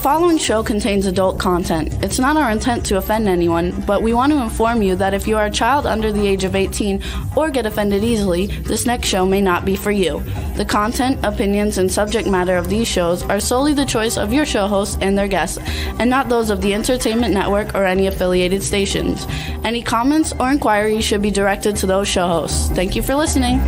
following show contains adult content. It's not our intent to offend anyone, but we want to inform you that if you are a child under the age of 18 or get offended easily, this next show may not be for you. The content, opinions, and subject matter of these shows are solely the choice of your show hosts and their guests, and not those of the Entertainment Network or any affiliated stations. Any comments or inquiries should be directed to those show hosts. Thank you for listening.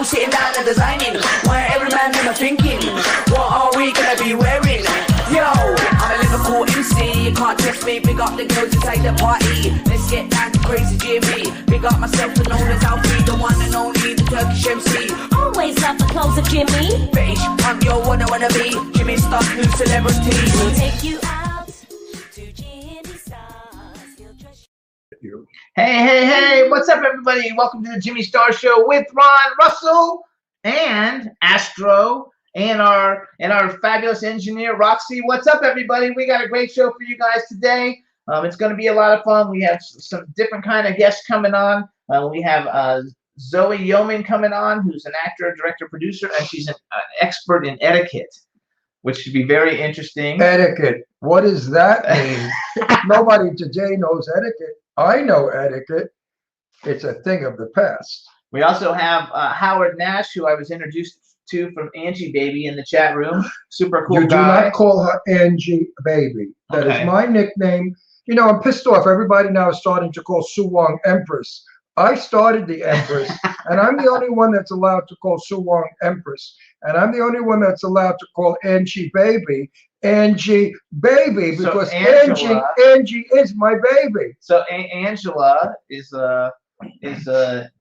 Sitting down and designing, where every man in my thinking, what are we gonna be wearing? Yo, I'm a Liverpool MC, you can't test me. Big up the girls inside the party, let's get down to Crazy Jimmy. Big up myself and known as Alfie, the one and only, the Turkish MC. Always love the clothes of Jimmy. Bitch, I'm your wanna be, Jimmy Star's new celebrity. We'll take you out to Jimmy Star's. He'll dress you. Hey, what's up, everybody? Welcome to the Jimmy Star Show with Ron Russell and Astro and our fabulous engineer, Roxy. What's up, everybody? We got a great show for you guys today. It's going to be a lot of fun. We have some different kind of guests coming on. We have Zoe Yeoman coming on, who's an actor, director, producer, and she's an expert in etiquette, which should be very interesting. Etiquette. What does that mean? Nobody today knows etiquette. I know etiquette. It's a thing of the past. We also have Howard Nash, who I was introduced to from Angie Baby in the chat room. Super cool guy. You do not call her Angie Baby. That is my nickname. You know, I'm pissed off. Everybody now is starting to call Sue Wong Empress. I started the Empress, and I'm the only one that's allowed to call Sue Wong Empress. And I'm the only one that's allowed to call Angie Baby Angie Baby, because so Angie is my baby. So Angela is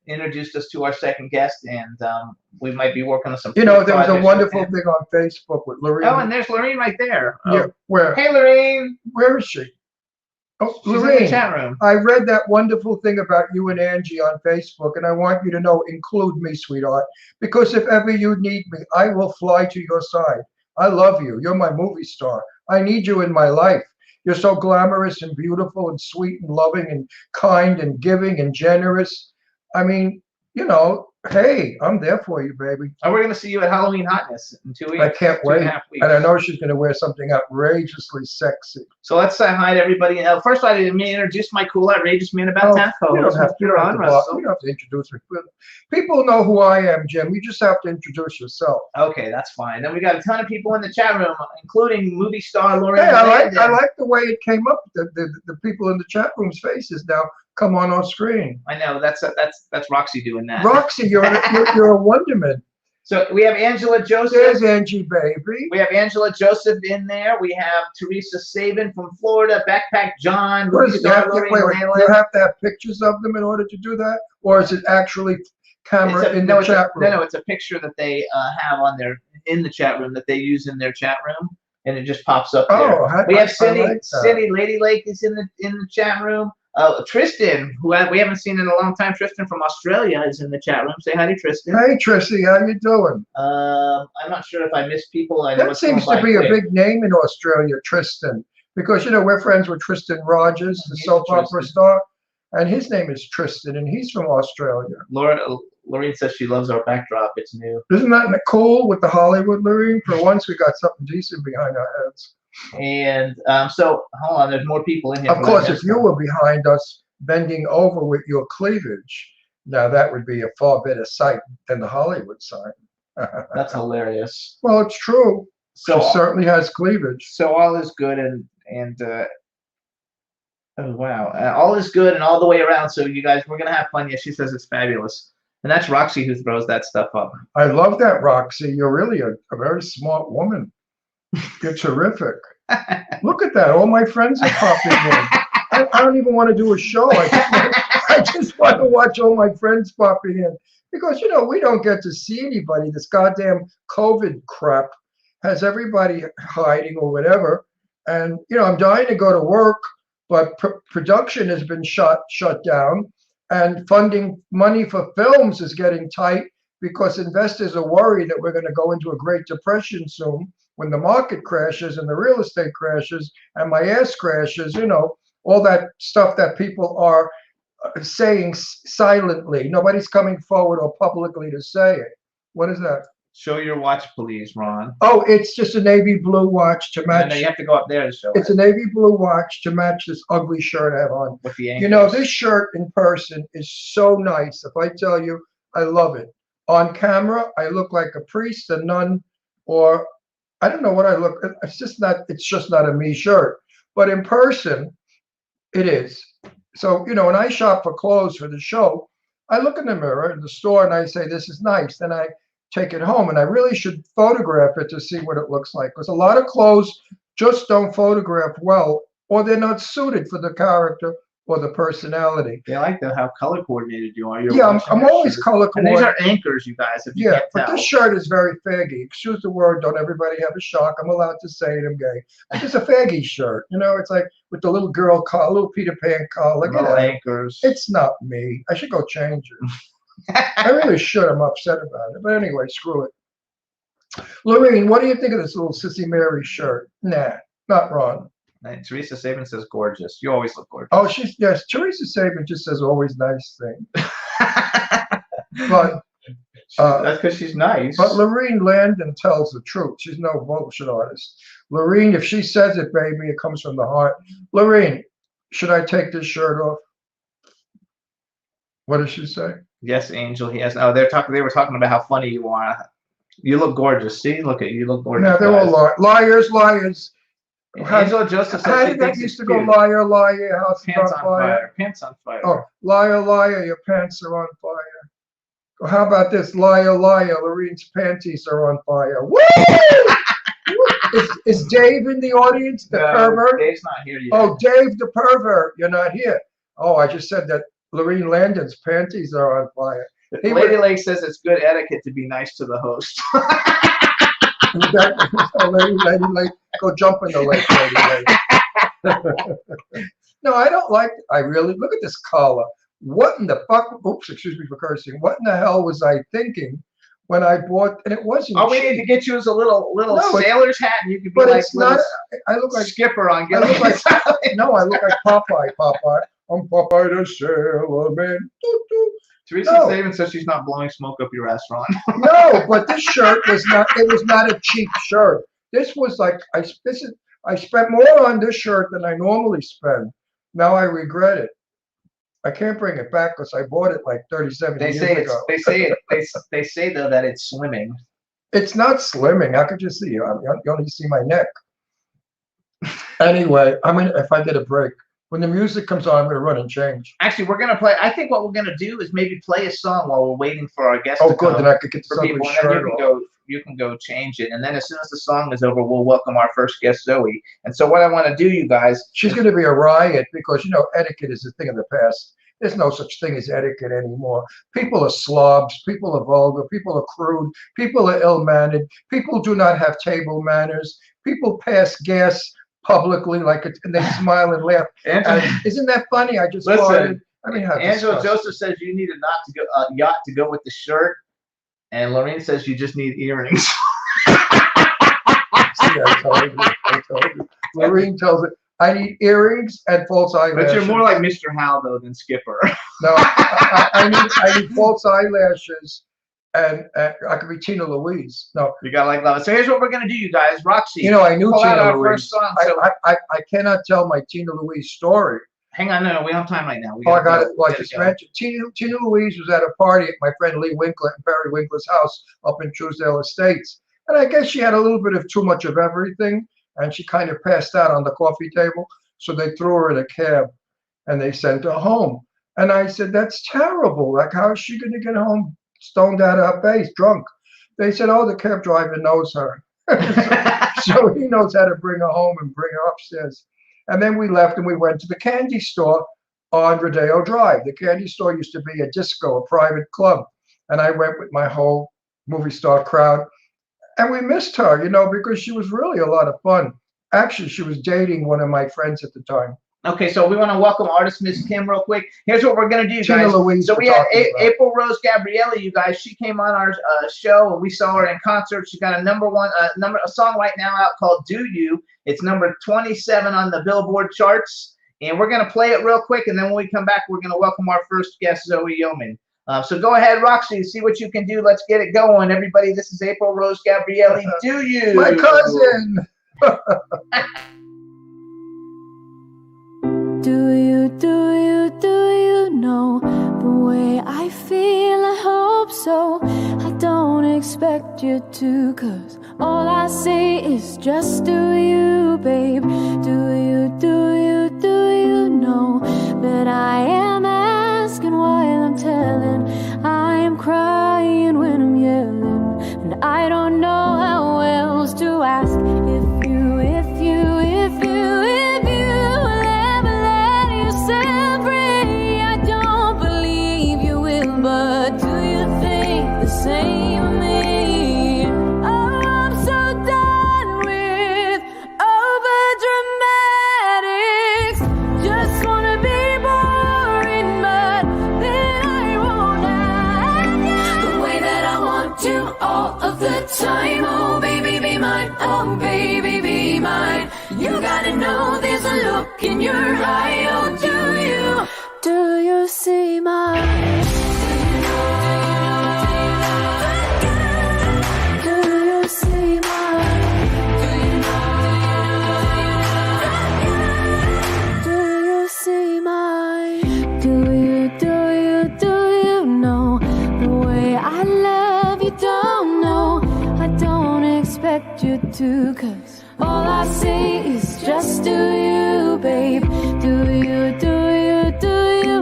introduced us to our second guest, and we might be working on some. You know, there was a wonderful thing on Facebook with Lorene. Oh, and there's Lorene right there. Yeah, where? Hey, Lorene. Where is she? Oh, she's Lorene, in the chat room. I read that wonderful thing about you and Angie on Facebook, and I want you to know, include me, sweetheart, because if ever you need me, I will fly to your side. I love you. You're my movie star. I need you in my life. You're so glamorous and beautiful and sweet and loving and kind and giving and generous. I mean, you know, hey, I'm there for you, baby. And we're going to see you at Halloween Hotness in 2 weeks. I can't wait. And I know she's going to wear something outrageously sexy. So let's say hi to everybody. First of all, let me introduce my cool, outrageous man about town co-host, Mr. Ron Russell. You don't have to introduce me. People know who I am, Jim. You just have to introduce yourself. Okay, that's fine. Then we got a ton of people in the chat room, including movie star Lorraine. Hey, I like the way it came up. The people in the chat room's faces now come on our screen. I know, that's Roxy doing that. Roxy, you're a wonderment. So we have Angela Joseph. There's Angie Baby. We have Angela Joseph in there. We have Teresa Sabin from Florida. Backpack John. What is that? Wait, you have to have pictures of them in order to do that, or is it actually camera in the chat room? No, it's a picture that they have in the chat room that they use in their chat room, and it just pops up there. Oh, we have Cindy Lady Lake is in the chat room. Tristan, who we haven't seen in a long time, Tristan from Australia is in the chat room. Say hi to Tristan. Hey, Tristan, how you doing? I'm not sure if I missed people. I know that seems to be a big name in Australia, Tristan, because, you know, we're friends with Tristan Rogers, the soap opera star, and his name is Tristan, and he's from Australia. Lorene says she loves our backdrop. It's new. Isn't that cool with the Hollywood, Lorene? For once, we got something decent behind our heads. And so, hold on, there's more people in here. Of course, if you were behind us bending over with your cleavage, now that would be a far better sight than the Hollywood sign. That's hilarious. Well, it's true. So she certainly has cleavage. So all is good and oh wow, all is good and all the way around. So you guys, we're gonna have fun. Yeah, she says it's fabulous. And that's Roxy who throws that stuff up. I love that, Roxy. You're really a very smart woman. You're terrific. Look at that. All my friends are popping in. I don't even want to do a show. I just want to watch all my friends popping in. Because, you know, we don't get to see anybody. This goddamn COVID crap has everybody hiding or whatever. And, you know, I'm dying to go to work, but production has been shut down. And funding money for films is getting tight because investors are worried that we're going to go into a Great Depression soon, when the market crashes and the real estate crashes and my ass crashes, all that stuff that people are saying silently. Nobody's coming forward or publicly to say it. What is that? Show your watch, please, Ron. Oh, it's just a navy blue watch to match. No, you have to go up there to show It's it a navy blue watch to match this ugly shirt I have on. with the This shirt in person is so nice. If I tell you, I love it. On camera, I look like a priest, a nun, or I don't know what I look. It's just not a me shirt. But in person, it is. So, when I shop for clothes for the show, I look in the mirror in the store and I say, this is nice. Then I take it home and I really should photograph it to see what it looks like. Because a lot of clothes just don't photograph well, or they're not suited for the character or the personality. They like how color coordinated you are. Yeah, I'm always color And these coordinated. are anchors, you guys. If you Yeah, can't but tell. this shirt is very faggy. Excuse the word, don't everybody have a shock. I'm allowed to say it, I'm gay. It's just a faggy shirt. It's like with the little girl collar, little Peter Pan collar. Look Little at it. anchors. It's not me. I should go change it. I really should. I'm upset about it. But anyway, screw it. Lorene, what do you think of this little Sissy Mary shirt? Nah, not Ron. And Teresa Saban says gorgeous. You always look gorgeous. Oh, yes, Teresa Saban just says always nice thing. But that's because she's nice. But Lorene Landon tells the truth. She's no bullshit artist. Lorene, if she says it, baby, it comes from the heart. Lorene, should I take this shirt off? What does she say? Yes, Angel. Yes. Oh, they were talking about how funny you are. You look gorgeous. See, look at you. Look gorgeous. Yeah, they're all liars. Angela Joseph How says she did that thinks used it's to go? cute. Liar, liar, your house is Pants on on fire. fire. Pants on fire. Oh, liar, liar, your pants are on fire. Or how about this? Liar, liar, Lorene's panties are on fire. Woo! Is Dave in the audience, the pervert? Dave's not here yet. Oh, Dave the pervert, you're not here. Oh, I just said that Lorene Landon's panties are on fire. Lady Lake says it's good etiquette to be nice to the host. Lady Lake, go jump in the lake, Lady Lake. No, I don't like. I really look at this collar. What in the fuck? Oops, excuse me for cursing. What in the hell was I thinking when I bought? And it wasn't. All we cheap. need to get you is a little No, sailor's hat, and you could be But like it's not. I look like Skipper on I Gilligan's look like Island. no. I look like Popeye. Popeye. I'm Popeye the Sailor Man. Doo, doo. Teresa No. Saban says she's not blowing smoke up your ass, Ron. No, but this shirt was not. It was not a cheap shirt. This was like I spent more on this shirt than I normally spend. Now I regret it. I can't bring it back because I bought it like 37 They years say it's. ago. They say though that it's slimming. It's not slimming. How could you see? You only see my neck. Anyway, if I get a break. When the music comes on, I'm going to run and change. Actually, we're gonna play. I think what we're gonna do is maybe play a song while we're waiting for our guest Oh, to good. come. Then I could get For some people, and shirt then off. you can go change it, and then as soon as the song is over, we'll welcome our first guest, Zoe. And so what I want to do, you guys, She's going to be a riot because, etiquette is a thing of the past. There's no such thing as etiquette anymore. People are slobs. People are vulgar. People are crude. People are ill-mannered. People do not have table manners. People pass gas publicly and they smile and laugh. Isn't that funny? I just farted. How Angela disgusting. Joseph says you need a yacht to go with the shirt, and Lorraine says you just need earrings. See, I told you. Lorene tells it. I need earrings and false eyelashes. But you're more like Mr. Hal though than Skipper. No, I need false eyelashes, and I could be Tina Louise. No, You gotta like love it. So here's what we're gonna do, you guys. Roxy, I knew pull out Tina our Louise. first song. So I cannot tell my Tina Louise story. hang on, no, we don't have time right now. We Oh, I gotta got go. it. Well, I We gotta just go. mentioned Tina Louise was at a party at my friend Lee Winkler and Barry Winkler's house up in Truesdale Estates, and I guess she had a little bit of too much of everything, and she kind of passed out on the coffee table. So they threw her in a cab, and they sent her home. And I said, "That's terrible. Like, how is she going to get home stoned out of her face, drunk?" They said, "Oh, the cab driver knows her." So he knows how to bring her home and bring her upstairs. And then we left and we went to the candy store on Rodeo Drive. The candy store used to be a disco, a private club. And I went with my whole movie star crowd. And we missed her, because she was really a lot of fun. Actually, she was dating one of my friends at the time. Okay, so we want to welcome artist Miss Kim real quick. Here's what we're gonna do, Tina guys. Louise So we're we had talking about. April Rose Gabrielli, you guys. She came on our show, and we saw her in concert. She got a a song right now out called "Do You." It's number 27 on the Billboard charts, and we're gonna play it real quick, and then when we come back, we're gonna welcome our first guest, Zoe Yeoman. So go ahead, Roxy, see what you can do. Let's get it going, everybody. This is April Rose Gabrielli. Do you? My cousin. Do you know the way I feel? I hope so. I don't expect you to, 'cause all I say is just do you, babe. Do you know that I am asking while I'm telling? I am crying when I'm yelling, and I don't know how else to ask. If you will ever let yourself free. I don't believe you will, but do you think the same of me? Oh, I'm so done with over dramatics. Just wanna be boring, but then I won't act the way that I want to all of the time. Oh baby, be mine. Oh baby, be mine. You gotta know there's a look in your eye. Oh, do you see mine? Do you see mine? Do you see mine? Do you know the way I love you? Don't know. I don't expect you to, 'cause all I say is just do you, babe. Do you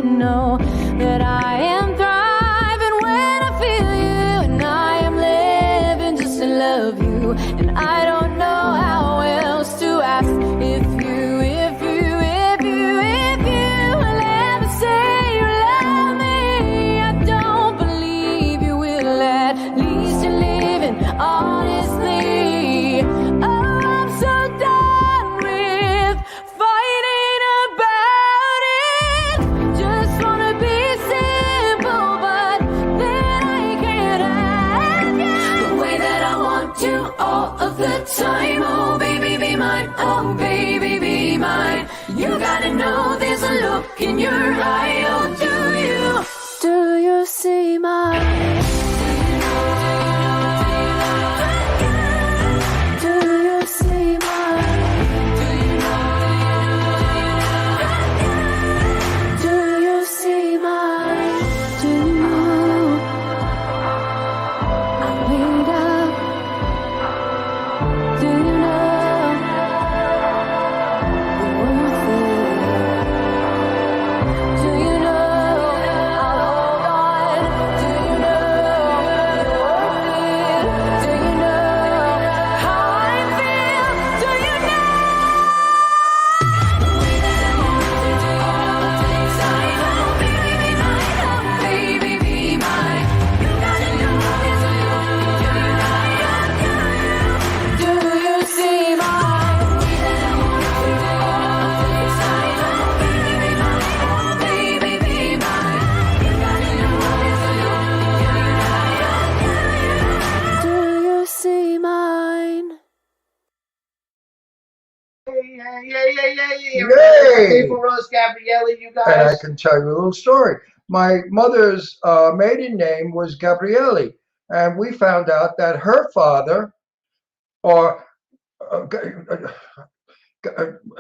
know that I am thriving when I feel you, and I am living just to love you, and I don't know how else to ask. If you will ever say you love me, I don't believe you will. At least you're living honestly. Oh, I'm so done with fighting about it. Just wanna be simple, but then I can't act the way that I want to all of the time. Oh baby, be mine. Oh baby, be mine. You gotta know there's a look in your eye. Oh, do you see mine? Do you see mine? Do you see mine? Do I wait up? Do you know you're worth it? Do you know I'll hold on? Do you know you're worth it? Do you know how I feel? Do you know the way that I want to all of the time? Oh baby, be mine. Oh baby, be mine. You gotta know there's a look in your eye. Do you see mine? The way that I want to all of the time. Oh baby, be mine. Oh baby, be mine. You gotta know there's a look in your eye. Do you see mine? Yay! April Rose Gabrielli, you And I guys. can tell you a little story. My mother's maiden name was Gabrielli, and we found out that her father, or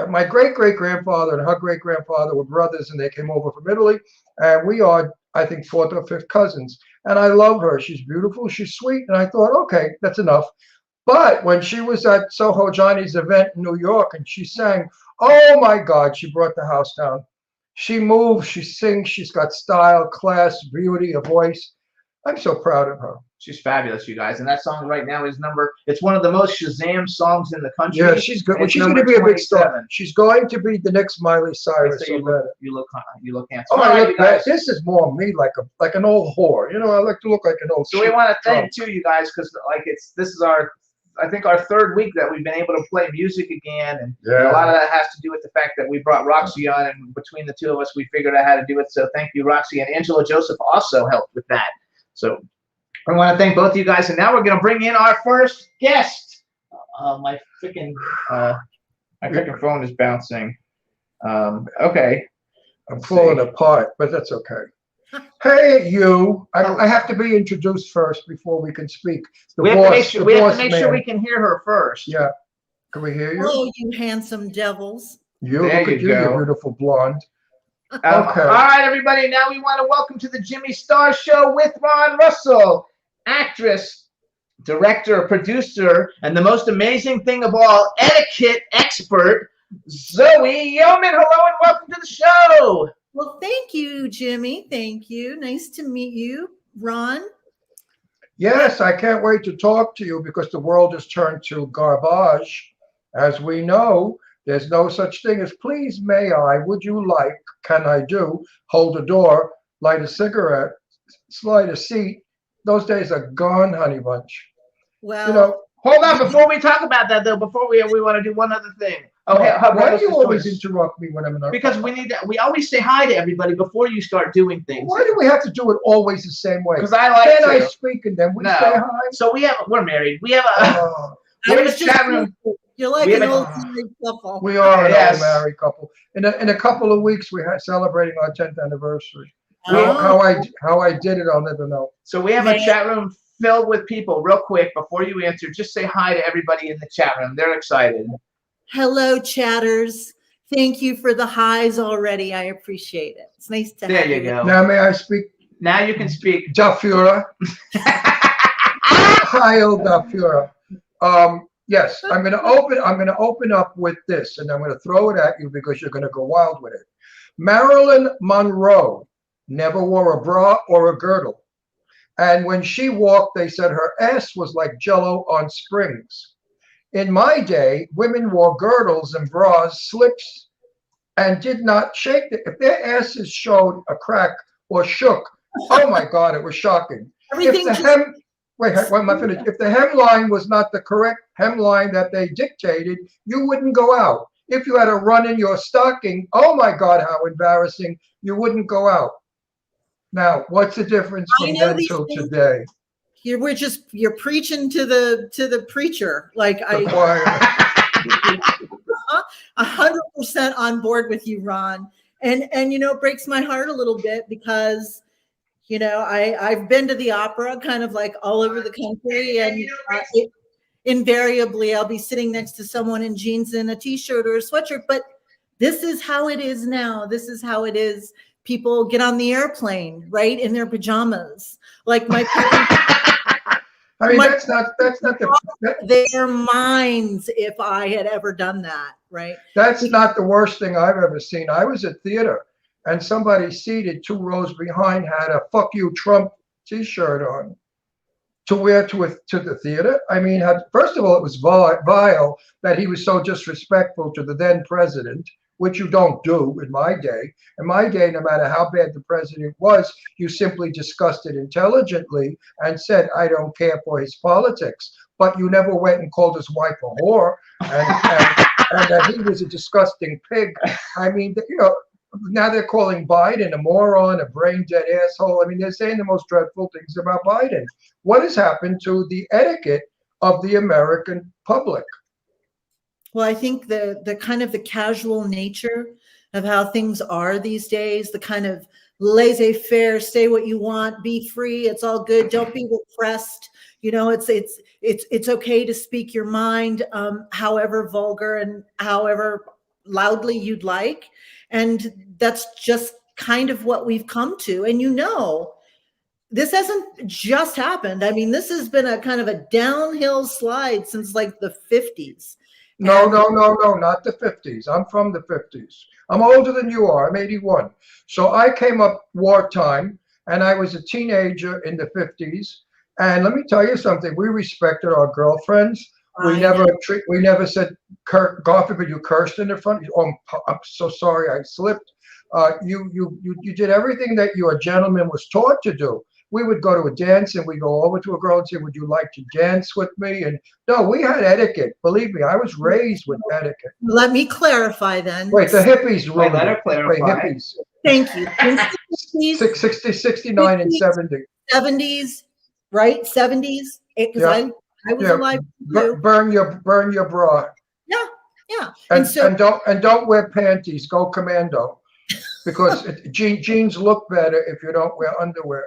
my great-great-grandfather and her great-grandfather were brothers, and they came over from Italy, and we are, I think, fourth or fifth cousins. And I love her. She's beautiful. She's sweet. And I thought, okay, that's enough. But when she was at Soho Johnny's event in New York and she sang, oh my God, she brought the house down. She moves, she sings, she's got style, class, beauty, a voice. I'm so proud of her. She's fabulous, you guys. And that song right now is it's one of the most Shazam songs in the country. Yeah, she's good. Well, It's she's going to number be a big star. 27. She's going to be the next Miley Right, Cyrus. so you look handsome. Oh, All I right, look you guys. bad. This is more me, like an old whore. You know, I like to look like an old. So we shit want to drunk. thank too, you guys, because like this is our I think, our third week that we've been able to play music again, and Yeah. a lot of that has to do with the fact that we brought Roxy on, and between the two of us, we figured out how to do it. So thank you, Roxy, and Angela Joseph also helped with that. So I want to thank both of you guys, and now we're going to bring in our first guest. My freaking phone is bouncing. Okay. I'm falling apart, but that's okay. Hey, you. I have to be introduced first before we can speak. We have to make sure we can hear her first. Yeah. Can we hear you? Hello, you handsome devils. You, There look at you you, go. you beautiful blonde. Okay. Okay. All right, everybody. Now we want to welcome to the Jimmy Star Show with Ron Russell, actress, director, producer, and the most amazing thing of all, etiquette expert, Zoe Yeoman. Hello and welcome to the show. Well, thank you, Jimmy. Thank you. Nice to meet you, Ron. Yes, I can't wait to talk to you because the world has turned to garbage. As we know, there's no such thing as please, may I, would you like, can I do, hold a door, light a cigarette, slide a seat. Those days are gone, honey bunch. Well, You know, Hold on, before we talk about that though, before we want to do one other thing. Okay, why do you always interrupt me when I'm in a Because we always say hi to everybody before you start doing things. Why do we have to do it always the same way? Because I like Then I to. speak and then we No. say hi. So we're married. We have a Oh, we have a was just chat room. you're like We an have a- old married couple. we are an Yes. old married couple. In a couple of weeks, we're celebrating our 10th anniversary. Oh. How I did it, I'll never know. So we have a Yeah. chat room filled with people. Real quick, before you answer, just say hi to everybody in the chat room. They're excited. Hello, chatters. Thank you for the highs already. I appreciate it. It's nice to There have you go. Now, may I speak? Now you can speak. Dafura. Heil Dafura. Yes, I'm gonna open up with this, and I'm gonna throw it at you because you're gonna go wild with it. Marilyn Monroe never wore a bra or a girdle. And when she walked, they said her ass was like Jello on springs. In my day, women wore girdles and bras, slips, and did not shake it. If their asses showed a crack or shook, oh my God, it was shocking. everything. If the if the hemline was not the correct hemline that they dictated, you wouldn't go out. If you had a run in your stocking, oh my God, how embarrassing, you wouldn't go out. Now, what's the difference I from know then these till things. today? You're preaching to the preacher. Like The choir. 100% on board with you, Ron. And it breaks my heart a little bit because I've been to the opera kind of like all over the country, and invariably I'll be sitting next to someone in jeans and a t-shirt or a sweatshirt. But this is how it is now. This is how it is. People get on the airplane, right, in their pajamas. Like my parents, I mean, My- that's not their minds if I had ever done that, right? that's not the worst thing I've ever seen. I was at theater, and somebody seated 2 rows behind had a "fuck you Trump" T-shirt on to wear to the theater. I mean, first of all, it was vile that he was so disrespectful to the then president, which you don't do in my day. In my day, no matter how bad the president was, you simply discussed it intelligently and said, I don't care for his politics. But you never went and called his wife a whore and that he was a disgusting pig. I mean, now they're calling Biden a moron, a brain dead asshole. I mean, they're saying the most dreadful things about Biden. What has happened to the etiquette of the American public? Well, I think the kind of the casual nature of how things are these days, the kind of laissez-faire, say what you want, be free, it's all good, don't be repressed. It's okay to speak your mind, however vulgar and however loudly you'd like. And that's just kind of what we've come to. And this hasn't just happened. I mean, this has been a kind of a downhill slide since like the 50s. No, not the 50s. I'm from the 50s. I'm older than you are. I'm 81. So I came up wartime, and I was a teenager in the 50s. And let me tell you something. We respected our girlfriends. We never said, God forbid you cursed in the front. Oh, I'm so sorry, I slipped. You did everything that a gentleman was taught to do. we would go to a dance and we go over to a girl and say, would you like to dance with me? And no, we had etiquette. Believe me, I was raised with etiquette. Let me clarify then. Wait, the hippies Wait, ruined let her it. clarify. Wait, hippies. Thank you. In the 60s, 69 and 70. 70s, right? 70s, because Yeah. I was Yeah. alive too. Burn your bra. Yeah. And, so don't wear panties. Go commando, because jeans look better if you don't wear underwear.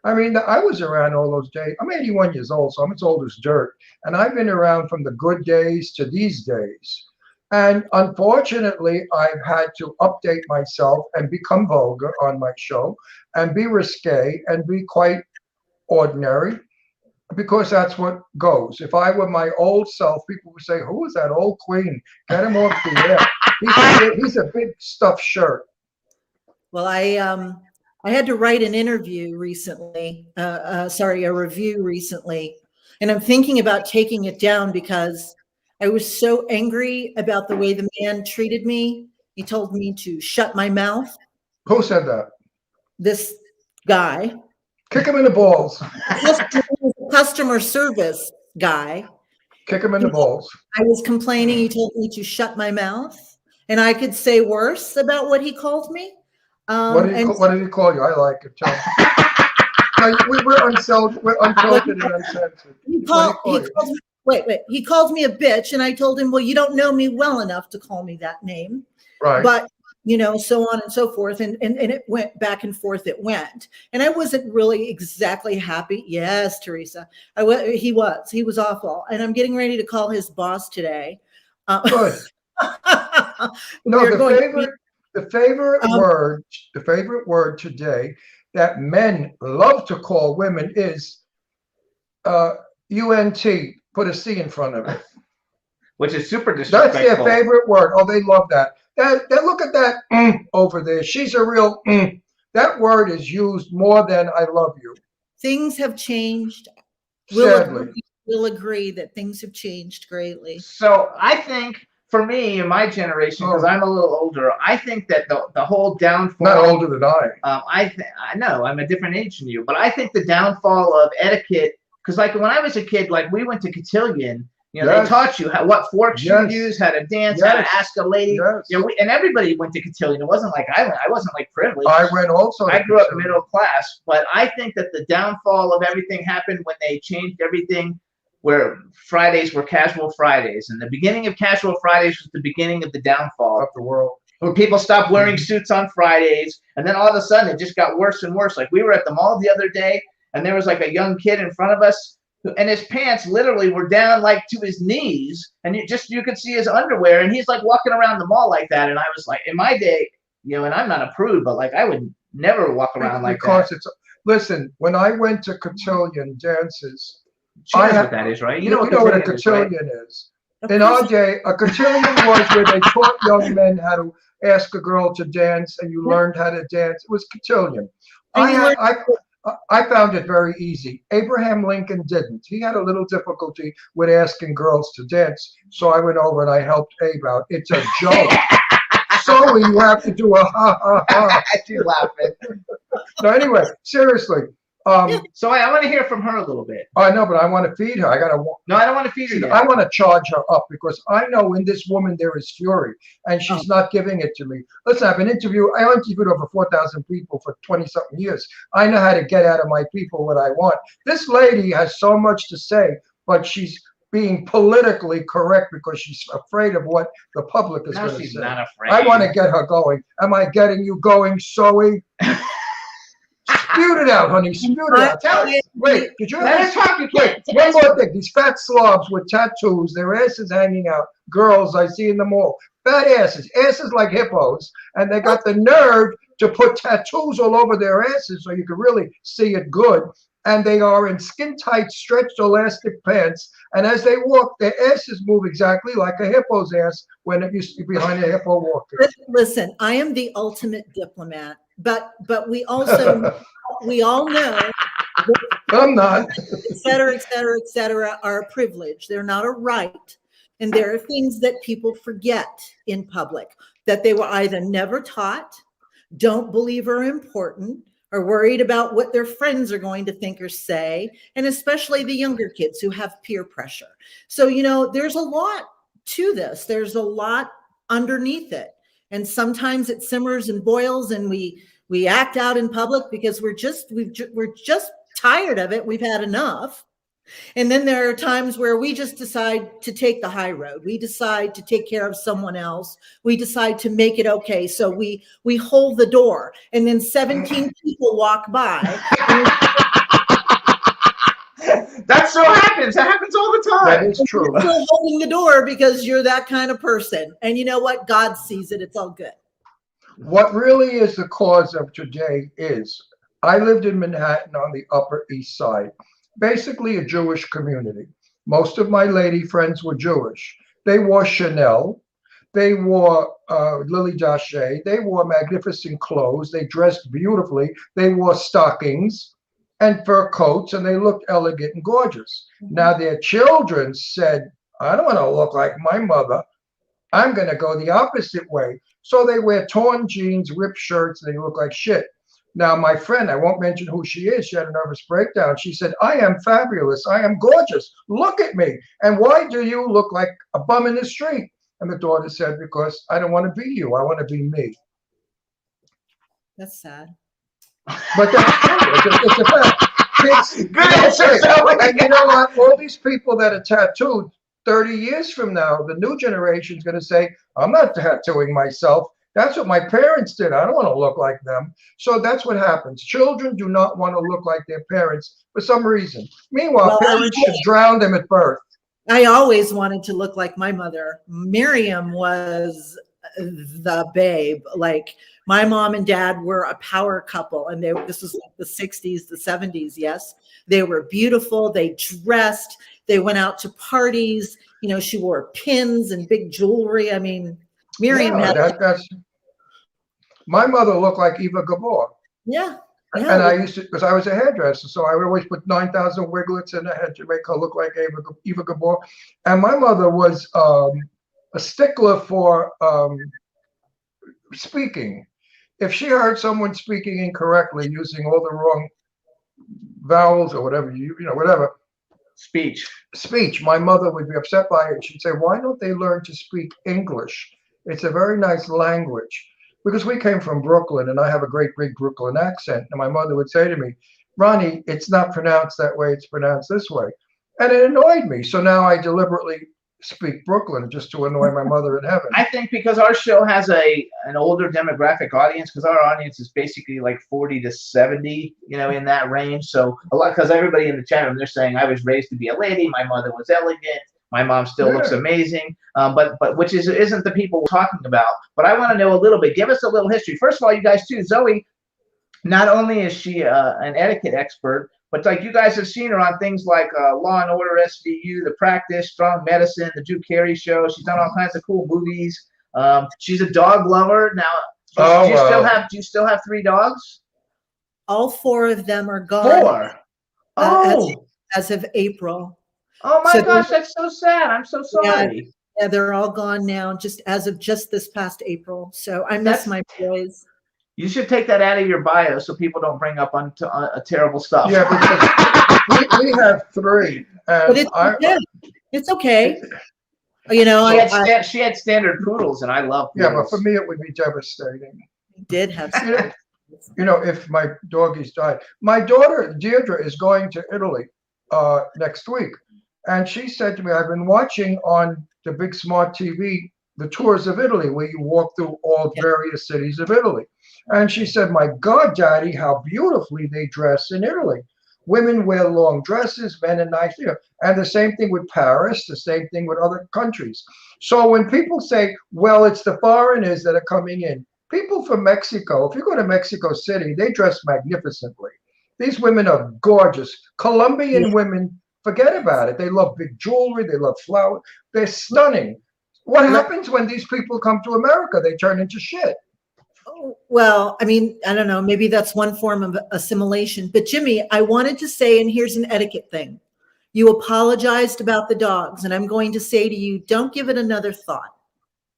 I mean, I was around all those days. I'm 81 years old, so I'm as old as dirt, and I've been around from the good days to these days. And unfortunately, I've had to update myself and become vulgar on my show, and be risque and be quite ordinary, because that's what goes. If I were my old self, people would say, who is that old queen? Get him off the air. He's a big stuffed shirt. well, I had to write an interview recently, a review recently, and I'm thinking about taking it down because I was so angry about the way the man treated me. He told me to shut my mouth. Who said that? This guy, Kick him in the balls. customer service guy, Kick him in the balls. I was complaining. He told me to shut my mouth, and I could say worse about what he called me. What did he call you? I like it. Tell me. No, we're unfiltered and uncensored. He called me, he called me a bitch, and I told him, well, you don't know me well enough to call me that name. Right. But, so on and so forth. And it went back and forth. It went. And I wasn't really exactly happy. Yes, Teresa. He was awful. And I'm getting ready to call his boss today. Good. No, the favorite word today that men love to call women is UNT. Put a C in front of it. Which is super disrespectful. That's their favorite word. Oh, they love that. Look at that over there. She's a real That word is used more than I love you. Things have changed. Sadly. We'll agree that things have changed greatly. So I think for me in my generation, because I'm a little older, I think that the whole downfall. Not older than I. I know I'm a different age than you, but I think the downfall of etiquette, because like when I was a kid, like we went to cotillion. They taught you what forks you use, how to dance, how to ask a lady. And everybody went to cotillion. It wasn't like I wasn't like privileged. I went also. I grew up middle class, but I think that the downfall of everything happened when they changed everything, where Fridays were casual Fridays, and the beginning of casual Fridays was the beginning of the downfall of the world. Where people stopped wearing suits on Fridays, and then all of a sudden it just got worse and worse. Like we were at the mall the other day, and there was like a young kid in front of us. And his pants literally were down like to his knees, and you could see his underwear, and he's like walking around the mall like that. And I was like, in my day, and I'm not a prude, but like I would never walk around like that. Because listen, when I went to cotillion dances, She knows what that is, right? You know what a cotillion is. In our day, a cotillion was where they taught young men how to ask a girl to dance, and you learned how to dance. It was cotillion. I found it very easy. Abraham Lincoln didn't. He had a little difficulty with asking girls to dance. So I went over and I helped Abe out. It's a joke. So you have to do a ha ha ha. She's laughing. No, anyway, seriously. So I want to hear from her a little bit. I know, but I want to feed her. No, I don't want to feed her yet. I want to charge her up because I know in this woman there is fury, and she's not giving it to me. Listen, I interviewed over 4,000 people for 20-something years. I know how to get out of my people what I want. This lady has so much to say, but she's being politically correct because she's afraid of what the public is going to say. No, she's not afraid. I want to get her going. Am I getting you going, Zoe? Spewed it out, honey. Spewed it out. Tell me. Wait, did you ever talk? Wait, one more thing. These fat slobs with tattoos, their asses hanging out. Girls I see in the mall. Fat asses like hippos, and they got the nerve to put tattoos all over their asses so you can really see it good. And they are in skin-tight, stretched elastic pants. And as they walk, their asses move exactly like a hippo's ass when it used to be behind a hippo walking. Listen, I am the ultimate diplomat, but we also we all know I'm not. et cetera, are a privilege. They're not a right. And there are things that people forget in public that they were either never taught, don't believe are important, are worried about what their friends are going to think or say, and especially the younger kids who have peer pressure. So, there's a lot to this. There's a lot underneath it. And sometimes it simmers and boils and we act out in public because we're just tired of it. We've had enough. And then there are times where we just decide to take the high road. We decide to take care of someone else. We decide to make it okay. So we hold the door, and then 17 people walk by. That so happens. That happens all the time. That is true. You're still holding the door because you're that kind of person. And you know what? God sees it. It's all good. What really is the cause of today is, I lived in Manhattan on the Upper East Side, basically a Jewish community. Most of my lady friends were Jewish. They wore Chanel. They wore Lily Daché. They wore magnificent clothes. They dressed beautifully. They wore stockings and fur coats, and they looked elegant and gorgeous. Now their children said, I don't want to look like my mother. I'm going to go the opposite way. So they wear torn jeans, ripped shirts, and they look like shit. Now, my friend, I won't mention who she is, she had a nervous breakdown. She said, I am fabulous. I am gorgeous. Look at me. And why do you look like a bum in the street? And the daughter said, because I don't want to be you. I want to be me. That's sad. But that's true. It's a fact. Kids, Good answer, Zoe. and you know what? All these people that are tattooed 30 years from now, the new generation is going to say, I'm not tattooing myself. That's what my parents did. I don't want to look like them. So that's what happens. Children do not want to look like their parents for some reason. Meanwhile, Well, parents should drown them at birth. I always wanted to look like my mother. Miriam was the babe. Like, my mom and dad were a power couple, and this was like the 60s, the 70s. Yes, they were beautiful. They dressed. They went out to parties. She wore pins and big jewelry. I mean, Miriam had. My mother looked like Eva Gabor. Yeah. And I used to, because I was a hairdresser, so I would always put 9,000 wiglets in her head to make her look like Eva Gabor. And my mother was a stickler for speaking. If she heard someone speaking incorrectly, using all the wrong vowels or whatever, whatever. Speech. My mother would be upset by it. She'd say, why don't they learn to speak English? It's a very nice language. Because we came from Brooklyn, and I have a great big Brooklyn accent. And my mother would say to me, Ronnie, it's not pronounced that way, it's pronounced this way. And it annoyed me. So now I deliberately speak Brooklyn just to annoy my mother in heaven. I think because our show has an older demographic audience, because our audience is basically like 40 to 70, in that range. So a lot, because everybody in the chat room, they're saying I was raised to be a lady. My mother was elegant. My mom still looks amazing, but which isn't the people we're talking about. But I want to know a little bit. Give us a little history. First of all, you guys too, Zoe. Not only is she an etiquette expert, but like you guys have seen her on things like Law and Order, SVU, The Practice, Strong Medicine, The Drew Carey Show. She's done all kinds of cool movies. She's a dog lover. Now, do you still have 3 dogs? All 4 of them are gone. 4. As of April. Oh my gosh, that's so sad. I'm so sorry. Yeah, they're all gone now, just as of this past April. So I miss my boys. You should take that out of your bio so people don't bring up terrible stuff. Yeah, because we have 3. But it's okay. She had standard poodles, and I love poodles. Yeah, but for me, it would be devastating. Did have. If my doggies died. My daughter, Deirdre, is going to Italy next week. And she said to me, I've been watching on the big smart TV, the tours of Italy, where you walk through all various cities of Italy. And she said, my God, Daddy, how beautifully they dress in Italy. Women wear long dresses, men in nice, and the same thing with Paris, the same thing with other countries. So when people say, well, it's the foreigners that are coming in, people from Mexico, if you go to Mexico City, they dress magnificently. These women are gorgeous. Colombian women, forget about it. They love big jewelry. They love flowers. They're stunning. What happens when these people come to America? They turn into shit. Well, I mean, I don't know. Maybe that's one form of assimilation. But Jimmy, I wanted to say, and here's an etiquette thing. You apologized about the dogs, and I'm going to say to you, don't give it another thought.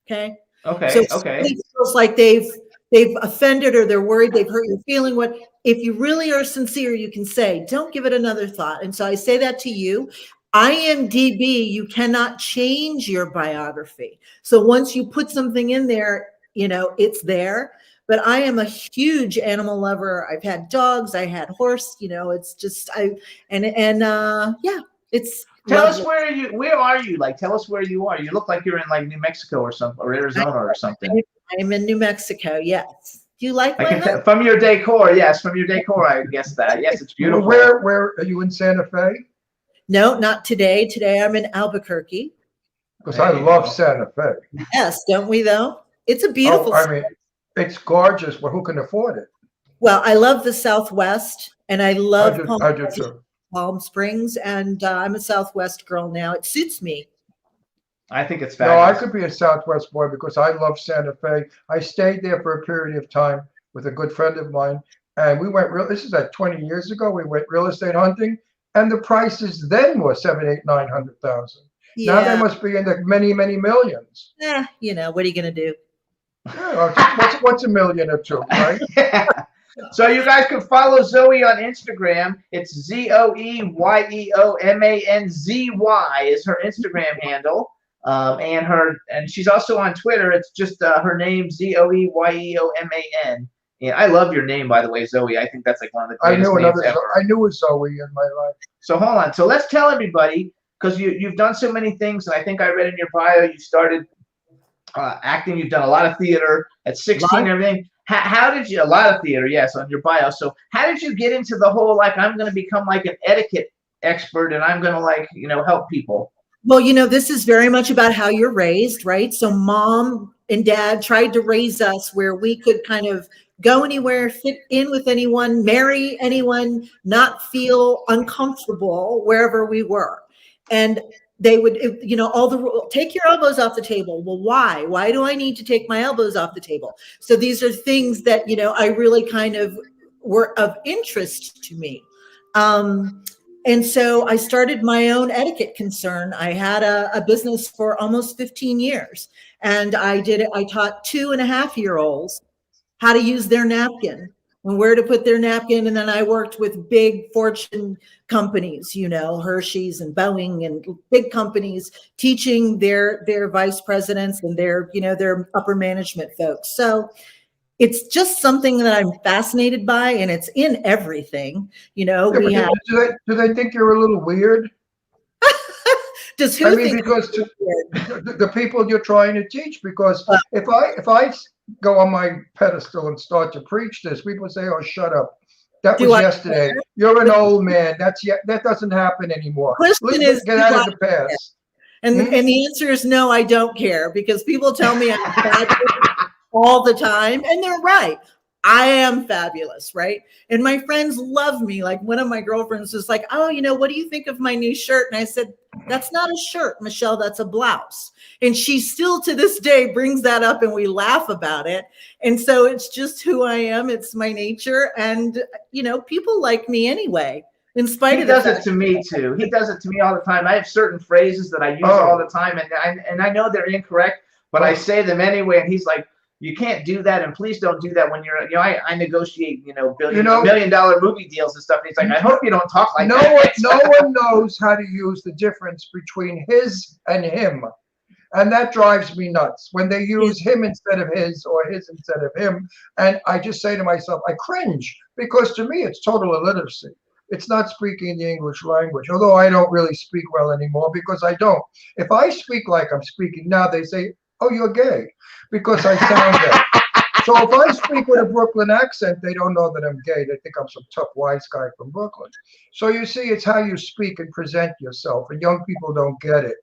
Okay? Okay. So okay. it feels like they've they've offended or they're worried they've hurt your feeling. What if you really are sincere, you can say, don't give it another thought. And so I say that to you. IMDb, you cannot change your biography. So once you put something in there, you know, it's there. But I am a huge animal lover. I've had dogs, I had horse, you know, it's just yeah, it's Tell lovely. us where are you? Like, tell us where you are. You look like you're in like New Mexico or something, or Arizona or something. I'm in New Mexico, yes. Do you like I my can house? tell, from your decor, yes, from your decor, I guess that. Yes, it's beautiful. Where are you in Santa Fe? No, not today. Today I'm in Albuquerque. Because There I you love go. Santa Fe. Yes, don't we though? It's a beautiful. Oh, I mean, it's gorgeous, but who can afford it? Well, I love the Southwest, and I love I do too. Palm Springs, and I'm a Southwest girl now. It suits me. I think it's No, I fabulous. could be a Southwest boy because I love Santa Fe. I stayed there for a period of time with a good friend of mine, and we went this is like 20 years ago. We went real estate hunting, and the prices then were 7, 8, 900,000. Now they Yeah, must be in the many, many millions. you know, what are you gonna do? Yeah, what's a million or two, right? So you guys can follow Zoe on Instagram. It's ZoeYeoManzy is her Instagram handle. And she's also on Twitter. It's just her name, ZoeYeoMan. Yeah, I love your name, by the way, Zoe. I think that's like one of the I greatest knew names another. ever. I knew a Zoe in my life. So hold on. So let's tell everybody, because you've done so many things, and I think I read in your bio you started acting. You've done a lot of theater at 16 and everything. How did you, a lot of theater, yes, on your bio. So how did you get into the whole, like, I'm going to become like an etiquette expert and I'm going to, like, you know, help people? Well, you know, this is very much about how you're raised, right? So mom and dad tried to raise us where we could kind of go anywhere, fit in with anyone, marry anyone, not feel uncomfortable wherever we were. And they would, you know, all the rules, take your elbows off the table. Well, why? Why do I need to take my elbows off the table? So these are things that, you know, I really kind of were of interest to me. And so I started my own etiquette concern. I had a business for almost 15 years, and I taught 2.5-year-olds how to use their napkin and where to put their napkin. And then I worked with big Fortune companies, you know, Hershey's and Boeing and big companies, teaching their vice presidents and their, you know, their upper management folks. So it's just something that I'm fascinated by, and it's in everything. You know, Yeah, we but have. do they think you're a little weird? Does who I mean, think because the people you're trying to teach, because Well- if I go on my pedestal and start to preach this, people say, "Oh, shut up. That Do was I yesterday. care? You're an old man. That doesn't happen anymore. Question Let's is, get do out I of the past." And the answer is no, I don't care, because people tell me I'm fabulous all the time, and they're right. I am fabulous, right? And my friends love me. Like one of my girlfriends was like, "Oh, you know, what do you think of my new shirt?" And I said, "That's not a shirt, Michelle. That's a blouse." And she still to this day brings that up, and we laugh about it. And so it's just who I am. It's my nature, and you know, people like me anyway. In spite He of the does it fact to me too. He does it to me all the time. I have certain phrases that I use all the time, and I know they're incorrect, but I say them anyway. And he's like, "You can't do that, and please don't do that when you're, you know, I negotiate, you know, $1 million movie deals and stuff." And he's like, "I hope you don't talk like that." No one knows how to use the difference between his and him. And that drives me nuts when they use him instead of his or his instead of him. And I just say to myself, I cringe, because to me, it's total illiteracy. It's not speaking the English language, although I don't really speak well anymore because I don't. If I speak like I'm speaking now, they say, "Oh, you're gay," because I sound gay. So if I speak with a Brooklyn accent, they don't know that I'm gay. They think I'm some tough, wise guy from Brooklyn. So you see, it's how you speak and present yourself. And young people don't get it.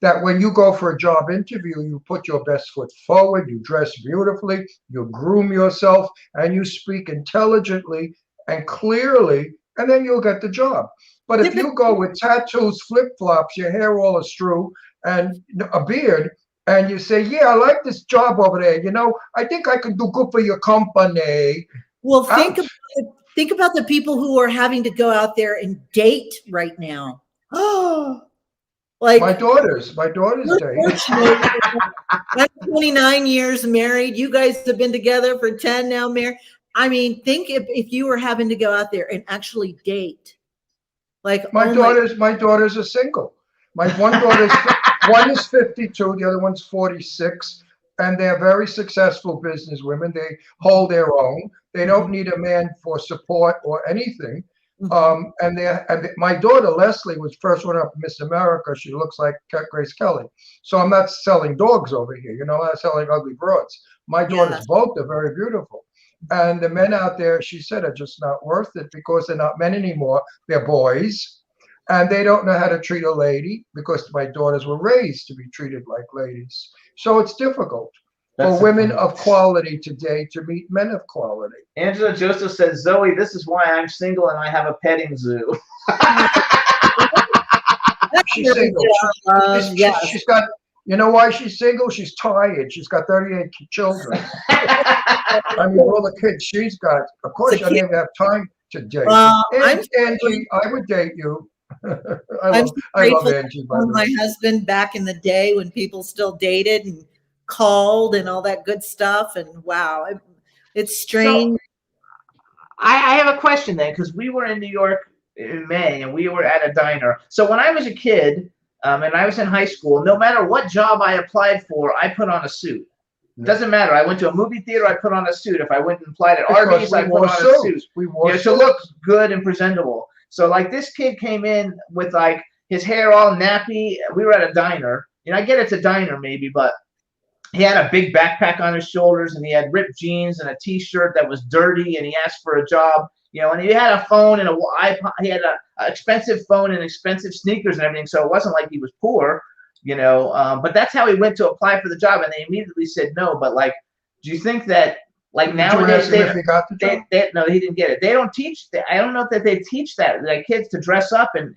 That when you go for a job interview, you put your best foot forward, you dress beautifully, you groom yourself, and you speak intelligently and clearly, and then you'll get the job. But if you go with tattoos, flip-flops, your hair all astrew, and a beard, and you say, "Yeah, I like this job over there. You know, I think I could do good for your company." Well, think about the people who are having to go out there and date right now. Oh, Like, My daughter's we're date. fortunate. I'm 29 years married. You guys have been together for 10 now, married. I mean, think if you were having to go out there and actually date. Like, My daughters are single. My one is 52, the other one's 46, and they're very successful business women. They hold their own. They don't need a man for support or anything. And my daughter Leslie was first one up Miss America. She looks like Grace Kelly. So I'm not selling dogs over here. You know, I'm not selling ugly broads. My daughters both are very beautiful. And the men out there, she said, are just not worth it because they're not men anymore. They're boys. And they don't know how to treat a lady because my daughters were raised to be treated like ladies. So it's difficult for women of quality today to meet men of quality. Angela Joseph says, Zoe, this is why I'm single and I have a petting zoo. She's single. She's got, you know why she's single? She's tired. She's got 38 children. I mean, all the kids she's got. Of course, she doesn't even have time to date. Angie, I would date you. I love Angie. By the way. My husband back in the day when people still dated and called and all that good stuff. And wow, it's strange. So, I have a question then, because we were in New York in May and we were at a diner. So when I was a kid and I was in high school, no matter what job I applied for, I put on a suit. It doesn't matter. I went to a movie theater, I put on a suit. If I went and applied at Arby's, I put on a suit. To look good and presentable. So like this kid came in with like his hair all nappy. We were at a diner. You know, I get it's a diner maybe, but he had a big backpack on his shoulders and he had ripped jeans and a t-shirt that was dirty and he asked for a job, you know, and he had a phone and he had a expensive phone and expensive sneakers and everything. So it wasn't like he was poor, you know, but that's how he went to apply for the job and they immediately said no. But like, do you think that like nowadays if he got the job? No, he didn't get it. They don't teach that. I don't know if they teach that like kids to dress up and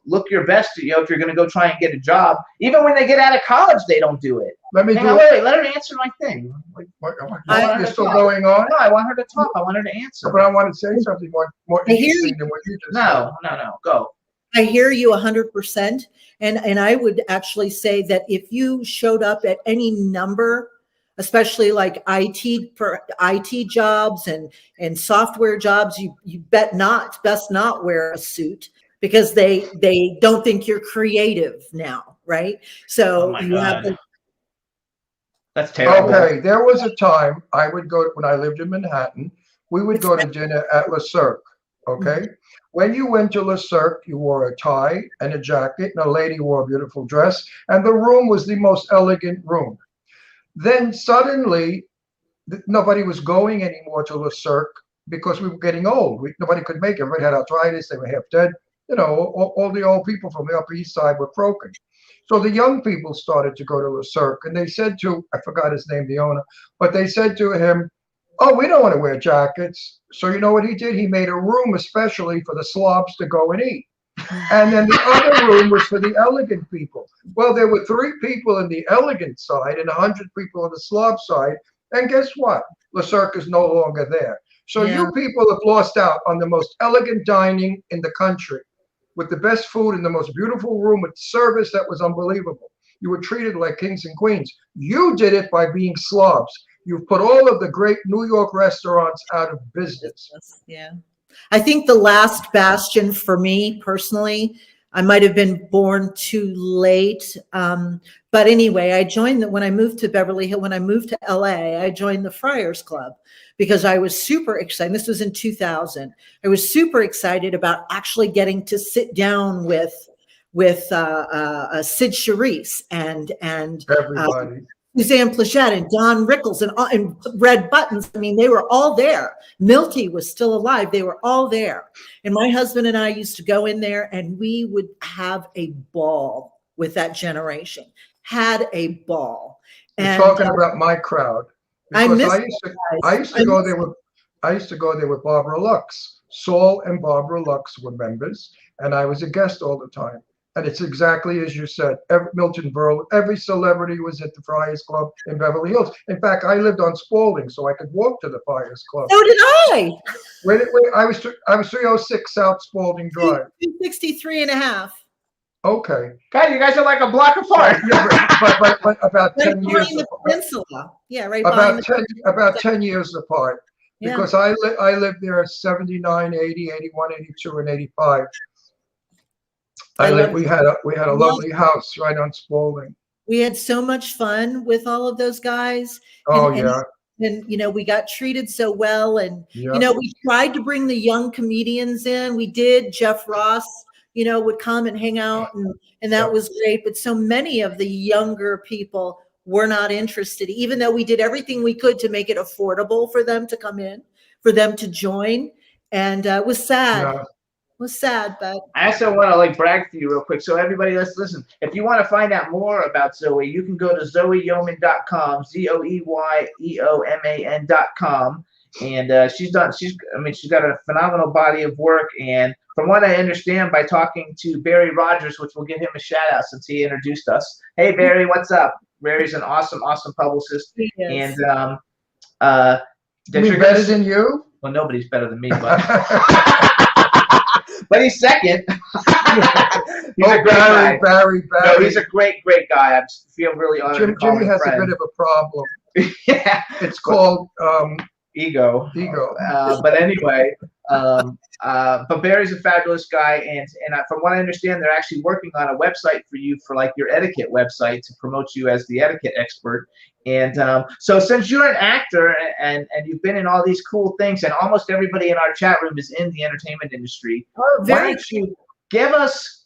look your best. You know, if you're going to go try and get a job, even when they get out of college, they don't do it. Wait, let her answer my thing. You're still going on? No, I want her to talk. I want her to answer. But I want to say something more interesting than what you just said. No, go. I hear you 100%. And I would actually say that if you showed up at any number, especially like IT jobs and software jobs, you best not wear a suit because they don't think you're creative now, right? So you have to. That's terrible. Okay, there was a time I would go when I lived in Manhattan. We would go to dinner at Le Cirque. Okay, when you went to Le Cirque, you wore a tie and a jacket, and a lady wore a beautiful dress, and the room was the most elegant room. Then suddenly, nobody was going anymore to Le Cirque because we were getting old. Nobody could make it. Everybody had arthritis. They were half dead. You know, all the old people from the Upper East Side were broken. So the young people started to go to Le Cirque, and they said to, I forgot his name, the owner, but they said to him, oh, we don't want to wear jackets. So you know what he did? He made a room especially for the slobs to go and eat. And then the other room was for the elegant people. Well, there were 3 people in the elegant side and 100 people on the slob side. And guess what? Le Cirque is no longer there. So you people have lost out on the most elegant dining in the country with the best food and the most beautiful room with service that was unbelievable. You were treated like kings and queens. You did it by being slobs. You've put all of the great New York restaurants out of business. Yeah. I think the last bastion for me personally, I might have been born too late. But anyway, I joined when I moved to Beverly Hills, when I moved to LA, I joined the Friars Club because I was super excited. This was in 2000. I was super excited about actually getting to sit down with Sid Charisse and everybody. Suzanne Plachette and Don Rickles and Red Buttons. I mean, they were all there. Milty was still alive. They were all there. And my husband and I used to go in there and we would have a ball with that generation. Had a ball. You're talking about my crowd. I used to go there with Barbara Lux. Saul and Barbara Lux were members, and I was a guest all the time. And it's exactly as you said. Milton Berle, every celebrity was at the Friars Club in Beverly Hills. In fact, I lived on Spalding, so I could walk to the Friars Club. So did I. Wait, I was 306 South Spalding Drive. 263 and a half. Okay. God, you guys are like a block apart. But about Right 10 years behind the apart. peninsula. Yeah, right behind About 10 years apart. Yeah. Because I lived there 79, 80, 81, 82, and 85. We had a lovely house right on Spalding. We had so much fun with all of those guys. Oh, and, yeah. And, you know, we got treated so well. And, Yeah. you know, we tried to bring the young comedians in. We did. Jeff Ross, you know, would come and hang out, and that was great. But so many of the younger people were not interested, even though we did everything we could to make it affordable for them to come in, for them to join. And it was sad. Yeah. It was sad, but I also want to like brag to you real quick. So everybody, let's listen. If you want to find out more about Zoe, you can go to zoeyoman.com, ZOEYEOMAN.com. And she's got a phenomenal body of work. And from what I understand by talking to Barry Rogers, which we'll give him a shout out since he introduced us. Hey, Barry, what's up? Barry's an awesome publicist. he is. And Me better than you? well, nobody's better than me, but but he's second. He's a great guy. Barry. No, he's a great guy. I just feel really honored to call Jimmy him has a a friend. bit of a problem. Yeah, It's called ego. ego. But anyway, but Barry's a fabulous guy, and from what I understand, they're actually working on a website for you for like your etiquette website to promote you as the etiquette expert. And so since you're an actor and you've been in all these cool things, and almost everybody in our chat room is in the entertainment industry, Oh, why very don't you give us,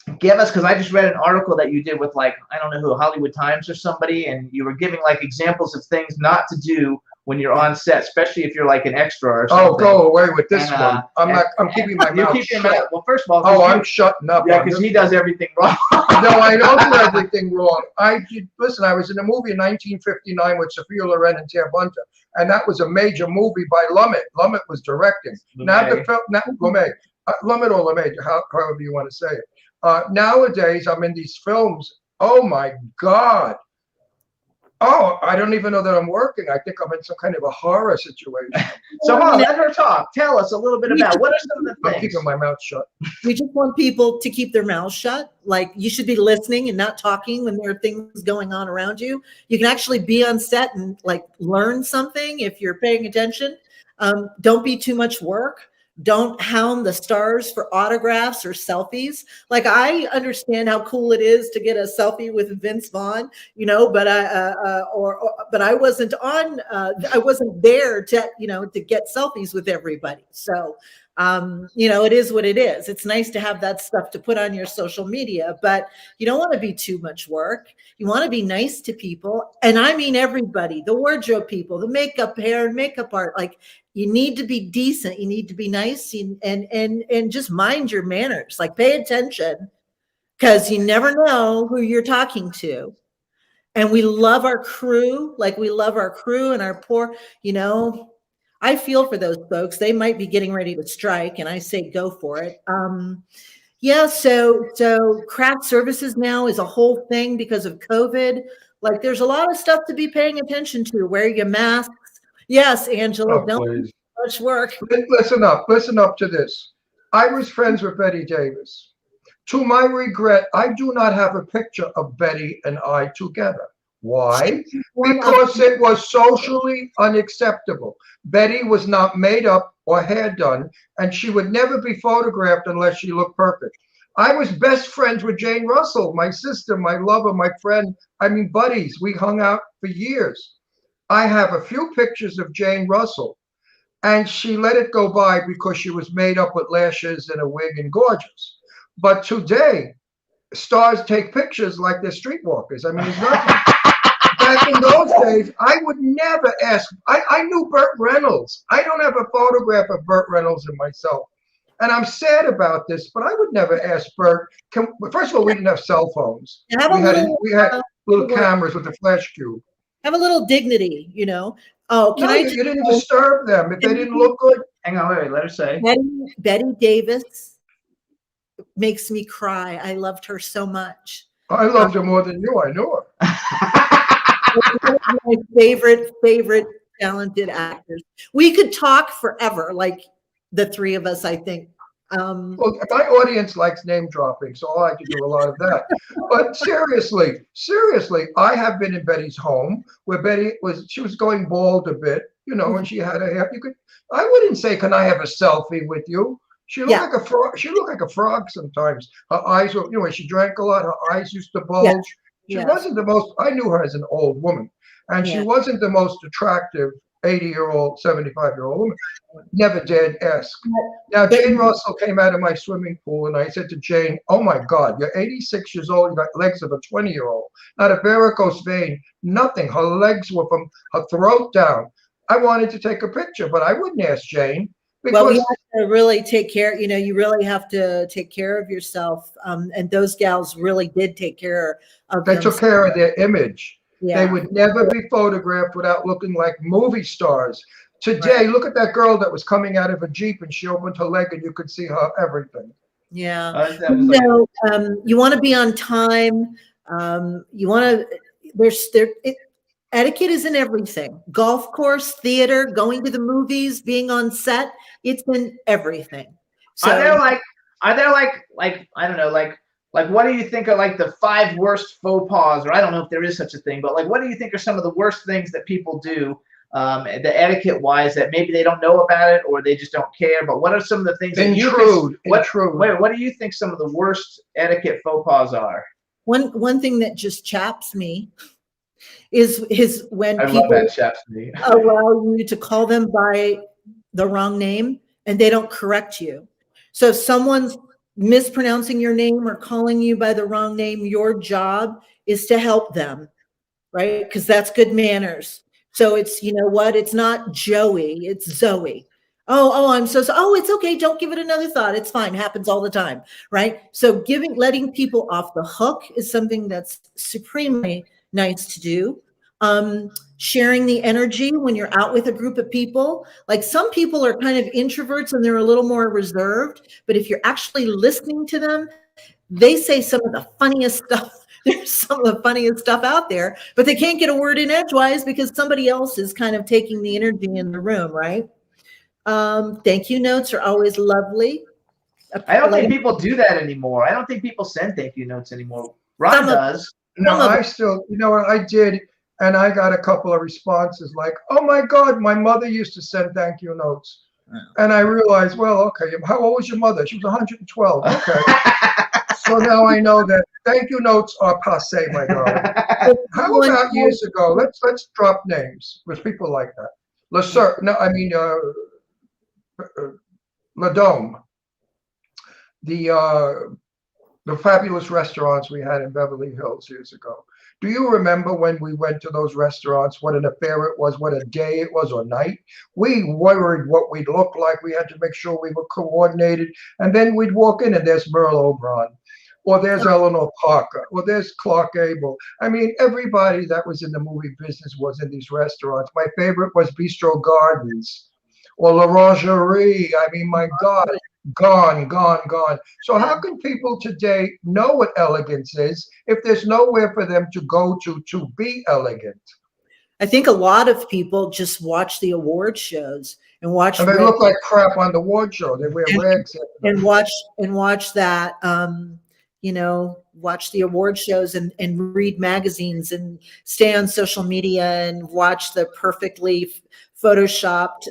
because I just read an article that you did with like, I don't know who, Hollywood Times or somebody, and you were giving like examples of things not to do when you're on set, especially if you're like an extra or something. Oh, go away with this And, one. I'm keeping my You mouth keep your shut. mouth. Well, first of all, Oh, I'm shutting up. yeah, on because this he does everything wrong. No, I don't do everything wrong. Listen, I was in a movie in 1959 with Sophia Loren and Ted Bunter, and that was a major movie by Lumet. Lumet was directing. Now the film, Lumet or Lumet, however you want to say it. Nowadays, I'm in these films. Oh my God. Oh, I don't even know that I'm working. I think I'm in some kind of a horror situation. So hold on, let her talk. Tell us a little bit about what are some of the I'm things. keeping my mouth shut. We just want people to keep their mouths shut. Like, you should be listening and not talking when there are things going on around you. You can actually be on set and like learn something if you're paying attention. Don't be too much work. Don't hound the stars for autographs or selfies. Like, I understand how cool it is to get a selfie with Vince Vaughn, you know, but I wasn't on. I wasn't there to, you know, to get selfies with everybody. So, you know, it is what it is. It's nice to have that stuff to put on your social media, but you don't want to be too much work. You want to be nice to people. And I mean, everybody, the wardrobe people, the makeup, hair and makeup art, like, you need to be decent. You need to be nice and just mind your manners, like pay attention, because you never know who you're talking to. And we love our crew. Like, we love our crew and our poor, you know, I feel for those folks. They might be getting ready to strike, and I say go for it. Yeah, so craft services now is a whole thing because of COVID. Like, there's a lot of stuff to be paying attention to. Wear your masks. Yes, Angela, Oh, don't please. do much work. Listen up to this. I was friends with Betty Davis. To my regret, I do not have a picture of Betty and I together. Why? Because it was socially unacceptable. Betty was not made up or hair done, and she would never be photographed unless she looked perfect. I was best friends with Jane Russell, my sister, my lover, my friend. I mean, buddies. We hung out for years. I have a few pictures of Jane Russell, and she let it go by because she was made up with lashes and a wig and gorgeous. But today, stars take pictures like they're streetwalkers. I mean, it's nothing. Back in those days, I would never ask. I knew Burt Reynolds. I don't have a photograph of Burt Reynolds and myself. And I'm sad about this, but I would never ask Burt. First of all, we didn't have cell phones. We had little cameras with a flash cube. Have a little dignity, you know. Oh, can No, I? you didn't disturb them if they didn't look good. Hang on, wait, let her say. Betty Davis makes me cry. I loved her so much. I loved her more than you. I knew her. One of my favorite talented actors. We could talk forever, like the three of us, I think. Well, my audience likes name dropping, so I like to do a lot of that. But seriously, I have been in Betty's home where she was going bald a bit, and she had a hair. I wouldn't say, can I have a selfie with you? She looked like a frog. She looked like a frog sometimes. Her eyes were, she drank a lot. Her eyes used to bulge. She wasn't the most. I knew her as an old woman, and she wasn't the most attractive 80-year-old, 75-year-old woman. Never dared ask. Now, Jane Russell came out of my swimming pool, and I said to Jane, "Oh my God, you're 86 years old. You got legs of a 20-year-old. Not a varicose vein, nothing. Her legs were from her throat down." I wanted to take a picture, but I wouldn't ask Jane. Well, we have to really take care. You really have to take care of yourself. And those gals really did take care of They took care of their image. Yeah. They would never be photographed without looking like movie stars. Today, look at that girl that was coming out of a Jeep and she opened her leg and you could see her everything. Yeah. You want to be on time. You want to, etiquette is in everything. Golf course, theater, going to the movies, being on set. It's in everything. So, are there like I don't know, like what do you think are like the 5 worst faux pas, or I don't know if there is such a thing, but like what do you think are some of the worst things that people do, the etiquette wise, that maybe they don't know about it or they just don't care? But what are some of the things that what do you think some of the worst etiquette faux pas are? One thing that just chaps me is when love that chaps me. allow you to call them by the wrong name and they don't correct you. So if someone's mispronouncing your name or calling you by the wrong name, your job is to help them, right? Because that's good manners. So it's, it's not Joey, it's Zoe. I'm so sorry. Oh, it's okay. Don't give it another thought. It's fine. Happens all the time, right? So letting people off the hook is something that's supremely nice to do. Sharing the energy when you're out with a group of people. Like some people are kind of introverts and they're a little more reserved, but if you're actually listening to them, they say some of the funniest stuff. There's some of the funniest stuff out there, but they can't get a word in edgewise because somebody else is kind of taking the energy in the room, right? Thank you notes are always lovely. I don't think people do that anymore. I don't think people send thank you notes anymore. Ron does. No, I still, what I did, and I got a couple of responses like, "Oh my God, my mother used to send thank you notes." And I realized, well, okay, how old was your mother? She was 112. Okay. So now I know that thank you notes are passé, my darling. How about years ago? Let's drop names. There's people like that. La Dome. The fabulous restaurants we had in Beverly Hills years ago. Do you remember when we went to those restaurants, what an affair it was, what a day it was or night? We worried what we'd look like. We had to make sure we were coordinated. And then we'd walk in and there's Merle O'Brien, or there's Eleanor Parker, or there's Clark Gable. I mean, everybody that was in the movie business was in these restaurants. My favorite was Bistro Gardens or L'Orangerie. I mean, my God. Gone. So how can people today know what elegance is if there's nowhere for them to go to be elegant? I think a lot of people just watch the award shows and watch. And they look like crap on the award show. They wear rags. And watch that. Watch the award shows and read magazines and stay on social media and watch the perfectly photoshopped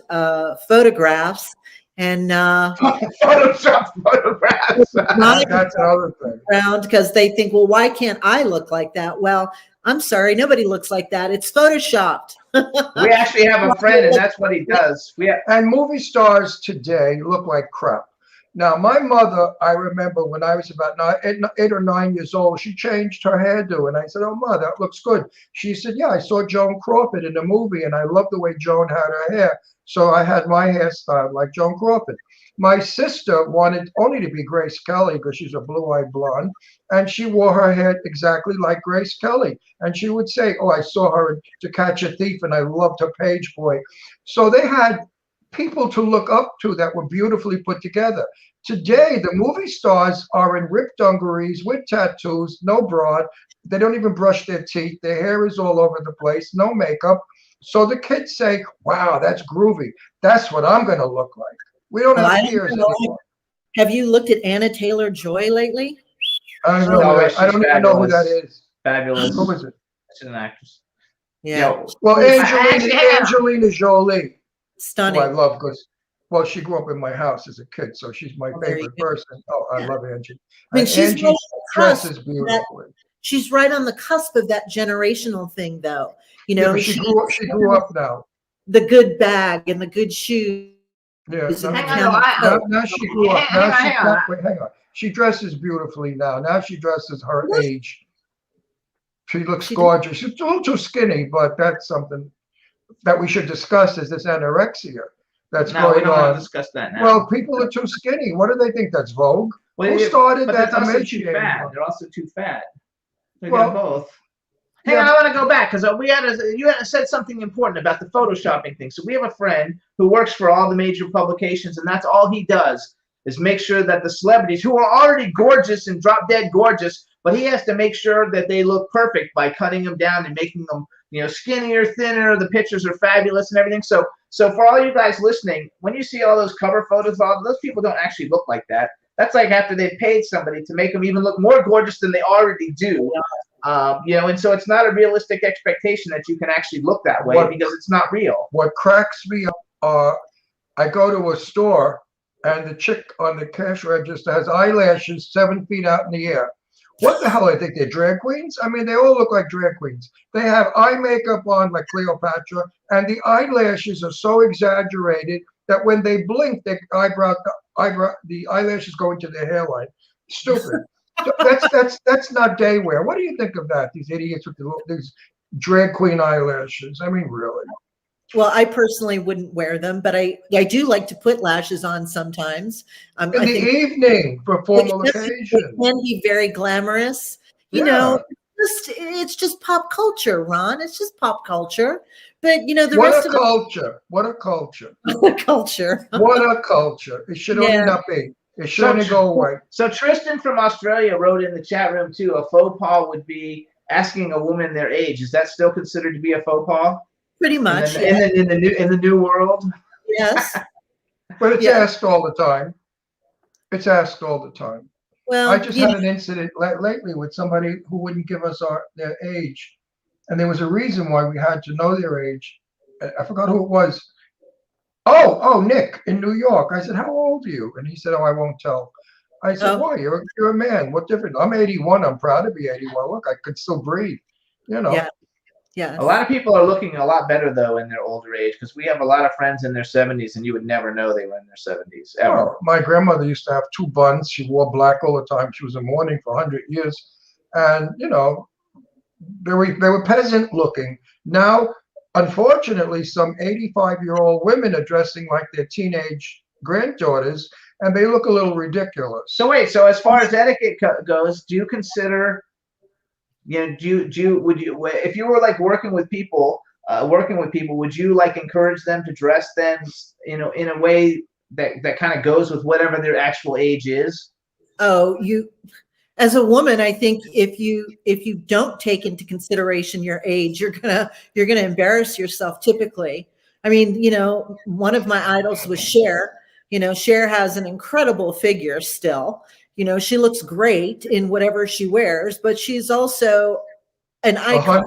photographs. And Photoshop photographs. That's another thing. Around because they think, well, why can't I look like that? Well, I'm sorry, nobody looks like that. It's photoshopped. We actually have a friend, and that's what he does. And movie stars today look like crap. Now, my mother, I remember when I was about 8 or 9 years old, she changed her hairdo, and I said, "Oh, Ma, that looks good." She said, "Yeah, I saw Joan Crawford in the movie, and I loved the way Joan had her hair. So I had my hairstyle like Joan Crawford." My sister wanted only to be Grace Kelly because she's a blue-eyed blonde, and she wore her hair exactly like Grace Kelly. And she would say, "Oh, I saw her in To Catch a Thief, and I loved her page boy." So they had people to look up to that were beautifully put together. Today, the movie stars are in ripped dungarees with tattoos, no bra. They don't even brush their teeth. Their hair is all over the place, no makeup. So the kids say, "Wow, that's groovy. That's what I'm going to look like." We don't have ears anymore. Have you looked at Anna Taylor-Joy lately? I don't No, know. she's I don't even know who that fabulous. is. Fabulous. Who is it? She's an actress. Yeah, Yo, Well, Actually, hang on. Angelina Jolie, who stunning. I love because, well, she grew up in my house as a kid, so she's my Oh, there you favorite go. person. Oh, I Yeah. love Angie. I mean, And she's Angie right on the dresses cusp beautifully. She's right on the cusp of that generational thing, though. You Yeah, know, but she grew up now. the good bag and the good shoes. Yeah, and the no, Hang on, camel no, coat. now she grew up. Hang Now on, she hang on. wait, hang on. She dresses beautifully now. Now she dresses her What? age. She looks She gorgeous. She's a little too skinny, but that's something that we should discuss is this anorexia that's No, we going don't want to on. discuss that now. Well, people are too skinny. What do they think? That's Vogue? Well, Who yeah, started but that that's also too emaciating fat. one? They're also too fat. They Well, got both. Hang on, I want to go back because you had said something important about the photoshopping thing. So we have a friend who works for all the major publications, and that's all he does is make sure that the celebrities who are already gorgeous and drop dead gorgeous, but he has to make sure that they look perfect by cutting them down and making them, skinnier, thinner. The pictures are fabulous and everything. So for all you guys listening, when you see all those cover photos, all those people don't actually look like that. That's like after they've paid somebody to make them even look more gorgeous than they already do. And so it's not a realistic expectation that you can actually look that way because it's not real. What cracks me up, I go to a store and the chick on the cash register has eyelashes 7 feet out in the air. What the hell? I think they're drag queens? I mean, they all look like drag queens. They have eye makeup on like Cleopatra, and the eyelashes are so exaggerated that when they blink, the eyelashes go into their hairline. Stupid. That's not day wear. What do you think of that? These idiots with these drag queen eyelashes. I mean, really. Well, I personally wouldn't wear them, but I do like to put lashes on sometimes. In the evening for formal it occasion. can be very glamorous. You know, it's just pop culture, Ron. It's just pop culture. But the rest of culture. What a culture. the culture. What a culture. It should only not be. It should only go away. So Tristan from Australia wrote in the chat room too, a faux pas would be asking a woman their age. Is that still considered to be a faux pas? Pretty much. In the new world? Yes. But it's asked all the time. It's asked all the time. Well, I just had an incident lately with somebody who wouldn't give us their age. And there was a reason why we had to know their age. I forgot who it was. Oh, Nick in New York. I said, how old are you? And he said, I won't tell. I said, why? You're a man. What difference? I'm 81. I'm proud to be 81. Look, I could still breathe. Yeah. A lot of people are looking a lot better though in their older age because we have a lot of friends in their 70s and you would never know they were in their 70s ever. Oh, my grandmother used to have 2 buns. She wore black all the time. She was in mourning for 100 years. And, they were peasant looking. Now, unfortunately, some 85-year-old women are dressing like their teenage granddaughters, and they look a little ridiculous. So as far as etiquette goes, do you consider, if you were like working with people, would you like encourage them to dress then, in a way that kind of goes with whatever their actual age is? As a woman, I think if you don't take into consideration your age, you're gonna embarrass yourself typically. I mean, one of my idols was Cher. Cher has an incredible figure still. She looks great in whatever she wears, but she's also an icon,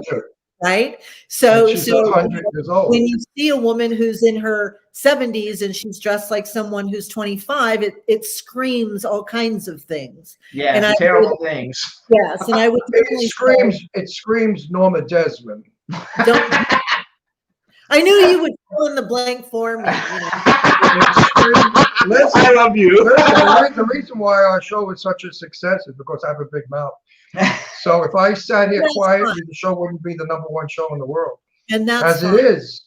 right? So she's 100 years old. When you see a woman who's in her 70s and she's dressed like someone who's 25, it screams all kinds of things. Yeah, and terrible things. Yes, and I would it screams Norma Desmond. I knew you would fill in the blank for me. I love you. The reason why our show is such a success is because I have a big mouth. So if I sat here quietly, the show wouldn't be the #1 show in the world. And that's as it is.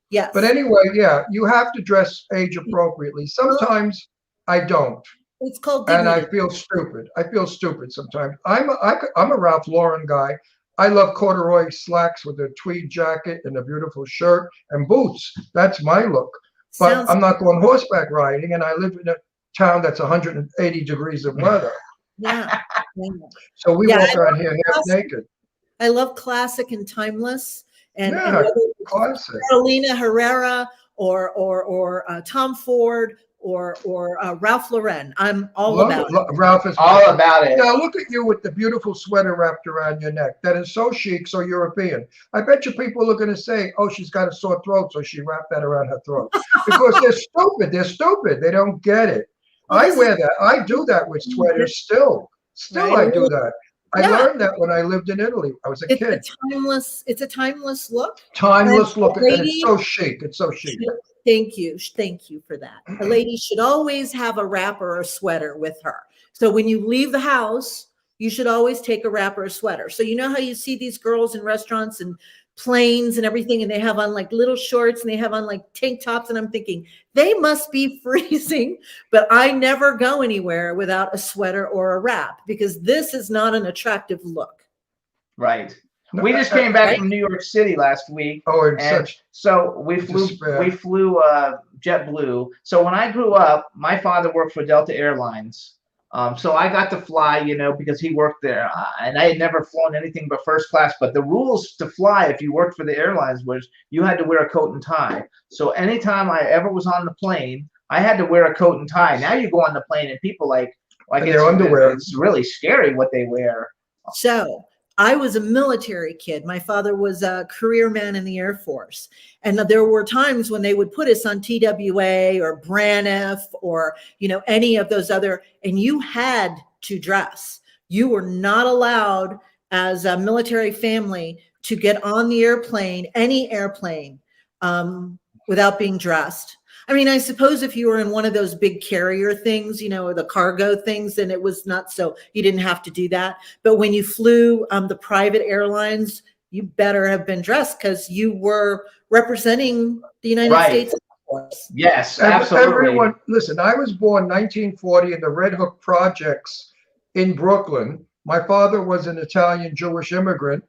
Yes. But anyway, you have to dress age appropriately. Sometimes I don't. It's called dignity. And I feel stupid. Sometimes. I'm a Ralph Lauren guy. I love corduroy slacks with a tweed jacket and a beautiful shirt and boots. That's my look. But I'm not going horseback riding, and I live in a town that's 180 degrees of weather. Yeah. So we walk around here half naked. I love classic and timeless. And classic. Carolina Herrera or Tom Ford or Ralph Lauren. I'm all Love about it. Ralph is All about it. Yeah, look at you with the beautiful sweater wrapped around your neck. That is so chic, so European. I bet you people are going to say, oh, she's got a sore throat, so she wrapped that around her throat. Because they're stupid. They're stupid. They don't get it. I wear that. I do that with sweaters still. Still, I do that. I Yeah. learned that when I lived in Italy. I was a It's kid. it's a timeless look. Timeless And look, and lady- it's so chic. It's so chic. Thank you for that. A lady should always have a wrapper or sweater with her. So when you leave the house, you should always take a wrapper or sweater. So you know how you see these girls in restaurants and planes and everything, and they have on like little shorts and they have on like tank tops, and I'm thinking they must be freezing, but I never go anywhere without a sweater or a wrap because this is not an attractive look. Right. We just came back Right. from New York City last week. Oh, and And such. so we flew despair. JetBlue. So when I grew up, my father worked for Delta Airlines. So I got to fly, because he worked there, and I had never flown anything but first class. But the rules to fly, if you worked for the airlines, was you had to wear a coat and tie. So anytime I ever was on the plane, I had to wear a coat and tie. Now you go on the plane and people like And their underwear. It's really scary what they wear. So I was a military kid. My father was a career man in the Air Force. And there were times when they would put us on TWA or Braniff or, any of those other, and you had to dress. You were not allowed as a military family to get on the airplane, any airplane, without being dressed. I mean, I suppose if you were in one of those big carrier things, or the cargo things, then it was not so, you didn't have to do that. But when you flew the private airlines, you better have been dressed because you were representing the United Right. States Air Force. Yes, absolutely. Everyone, listen, I was born 1940 in the Red Hook Projects in Brooklyn. My father was an Italian Jewish immigrant,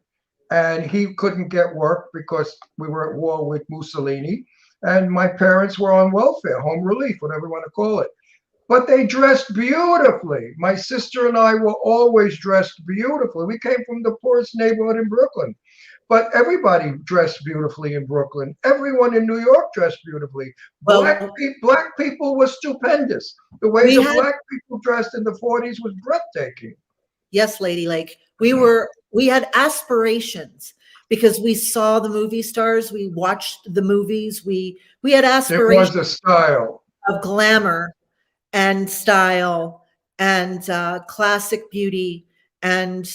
and he couldn't get work because we were at war with Mussolini. And my parents were on welfare, home relief, whatever you want to call it. But they dressed beautifully. My sister and I were always dressed beautifully. We came from the poorest neighborhood in Brooklyn. But everybody dressed beautifully in Brooklyn. Everyone in New York dressed beautifully. Well- Black people were stupendous. The way We the had- black people dressed in the 40s was breathtaking. Yes, Lady Lake. We had aspirations because we saw the movie stars. We watched the movies. We had It aspirations was a style. of glamour and style and classic beauty and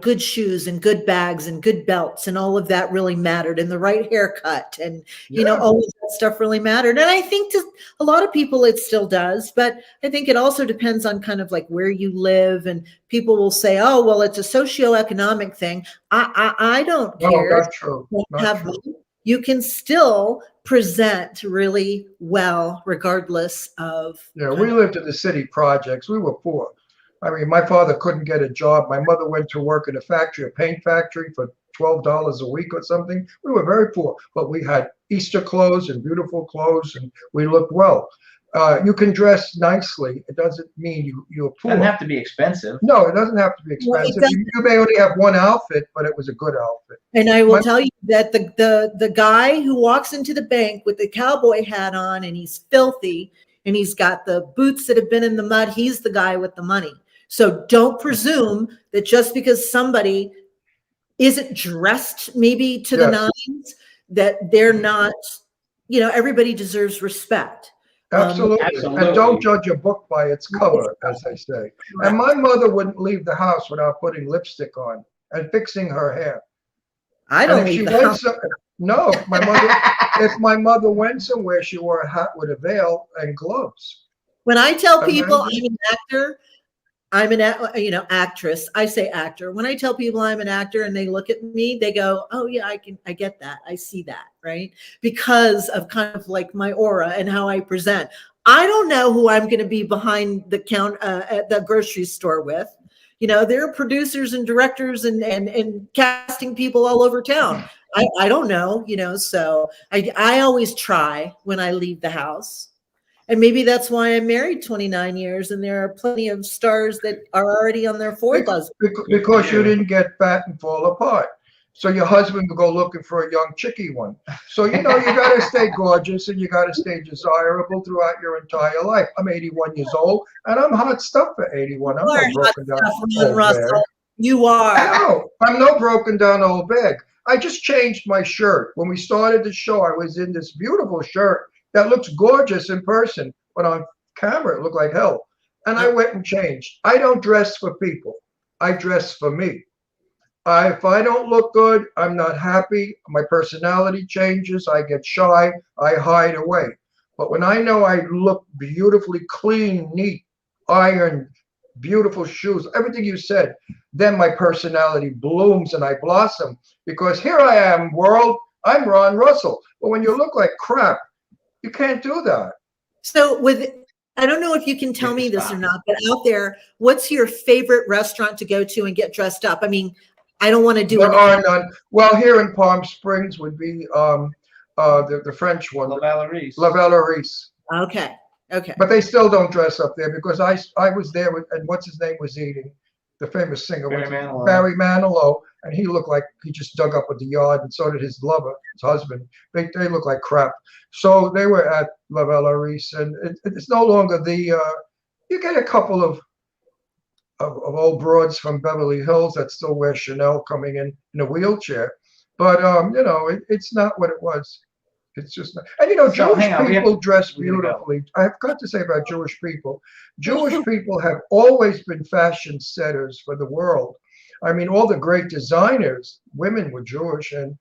good shoes and good bags and good belts, and all of that really mattered, and the right haircut, and Yeah. all of that stuff really mattered. And I think to a lot of people it still does, but I think it also depends on kind of like where you live, and people will say, oh well, it's a socioeconomic thing. I don't No, care. not true. You Not have true. money, you can still present really well regardless of Yeah, we lived in the city projects. We were poor. I mean, my father couldn't get a job. My mother went to work in a factory, a paint factory, for $12 a week or something. We were very poor, but we had Easter clothes and beautiful clothes, and we looked well. You can dress nicely. It doesn't mean you're poor. Doesn't have to be expensive. No, it doesn't have to be Well, it expensive. You may only have one outfit, but it was a good outfit. And I will My- tell you that the guy who walks into the bank with the cowboy hat on and he's filthy and he's got the boots that have been in the mud, he's the guy with the money. So don't presume that just because somebody isn't dressed maybe to the Yes. nines, that they're not, everybody deserves respect. Absolutely. Absolutely. And don't judge a book by its cover, as they say. And my mother wouldn't leave the house without putting lipstick on and fixing her hair. I And don't if she leave the went house. no, my mother. If my mother went somewhere, she wore a hat with a veil and gloves. When I tell Imagine. people I'm an actor, I'm actress. I say actor. When I tell people I'm an actor and they look at me, they go, "Oh yeah, I get that. I see that." Right? Because of kind of like my aura and how I present. I don't know who I'm going to be behind the counter at the grocery store with. There are producers and directors and casting people all over town. I don't know, so I always try when I leave the house. And maybe that's why I'm married 29 years and there are plenty of stars that are already on their fourth husband. Because you didn't get fat and fall apart. So your husband will go looking for a young chickie one. So, you got to stay gorgeous and you got to stay desirable throughout your entire life. I'm 81 years old and I'm hot stuff for 81. I'm You are no hot broken down stuff, Ron old Russell. bag. You are. No, I'm no broken down old bag. I just changed my shirt. When we started the show, I was in this beautiful shirt that looks gorgeous in person, but on camera it looked like hell. And I went and changed. I don't dress for people. I dress for me. If I don't look good, I'm not happy. My personality changes. I get shy. I hide away. But when I know I look beautifully clean, neat, ironed, beautiful shoes, everything you said, then my personality blooms and I blossom. Because here I am, world. I'm Ron Russell. But when you look like crap, you can't do that. So I don't know if you can tell me this or not, but out there, what's your favorite restaurant to go to and get dressed up? I mean, I don't want to do There it. are none. Well, here in Palm Springs would be the French one, La Valerie. La Valerie. Okay. Okay. But they still don't dress up there because I was there with, and what's his name was eating, the famous singer, Barry Manilow, and he looked like he just dug up with the yard, and so did his lover, his husband. They look like crap. So they were at La Valerie, and it's no longer the. You get a couple of old broads from Beverly Hills that still wear Chanel coming in a wheelchair, but it's not what it was. It's just not. And Jewish people dress beautifully. I've got to say about Jewish people. Jewish people have always been fashion setters for the world. I mean, all the great designers, women were Jewish, and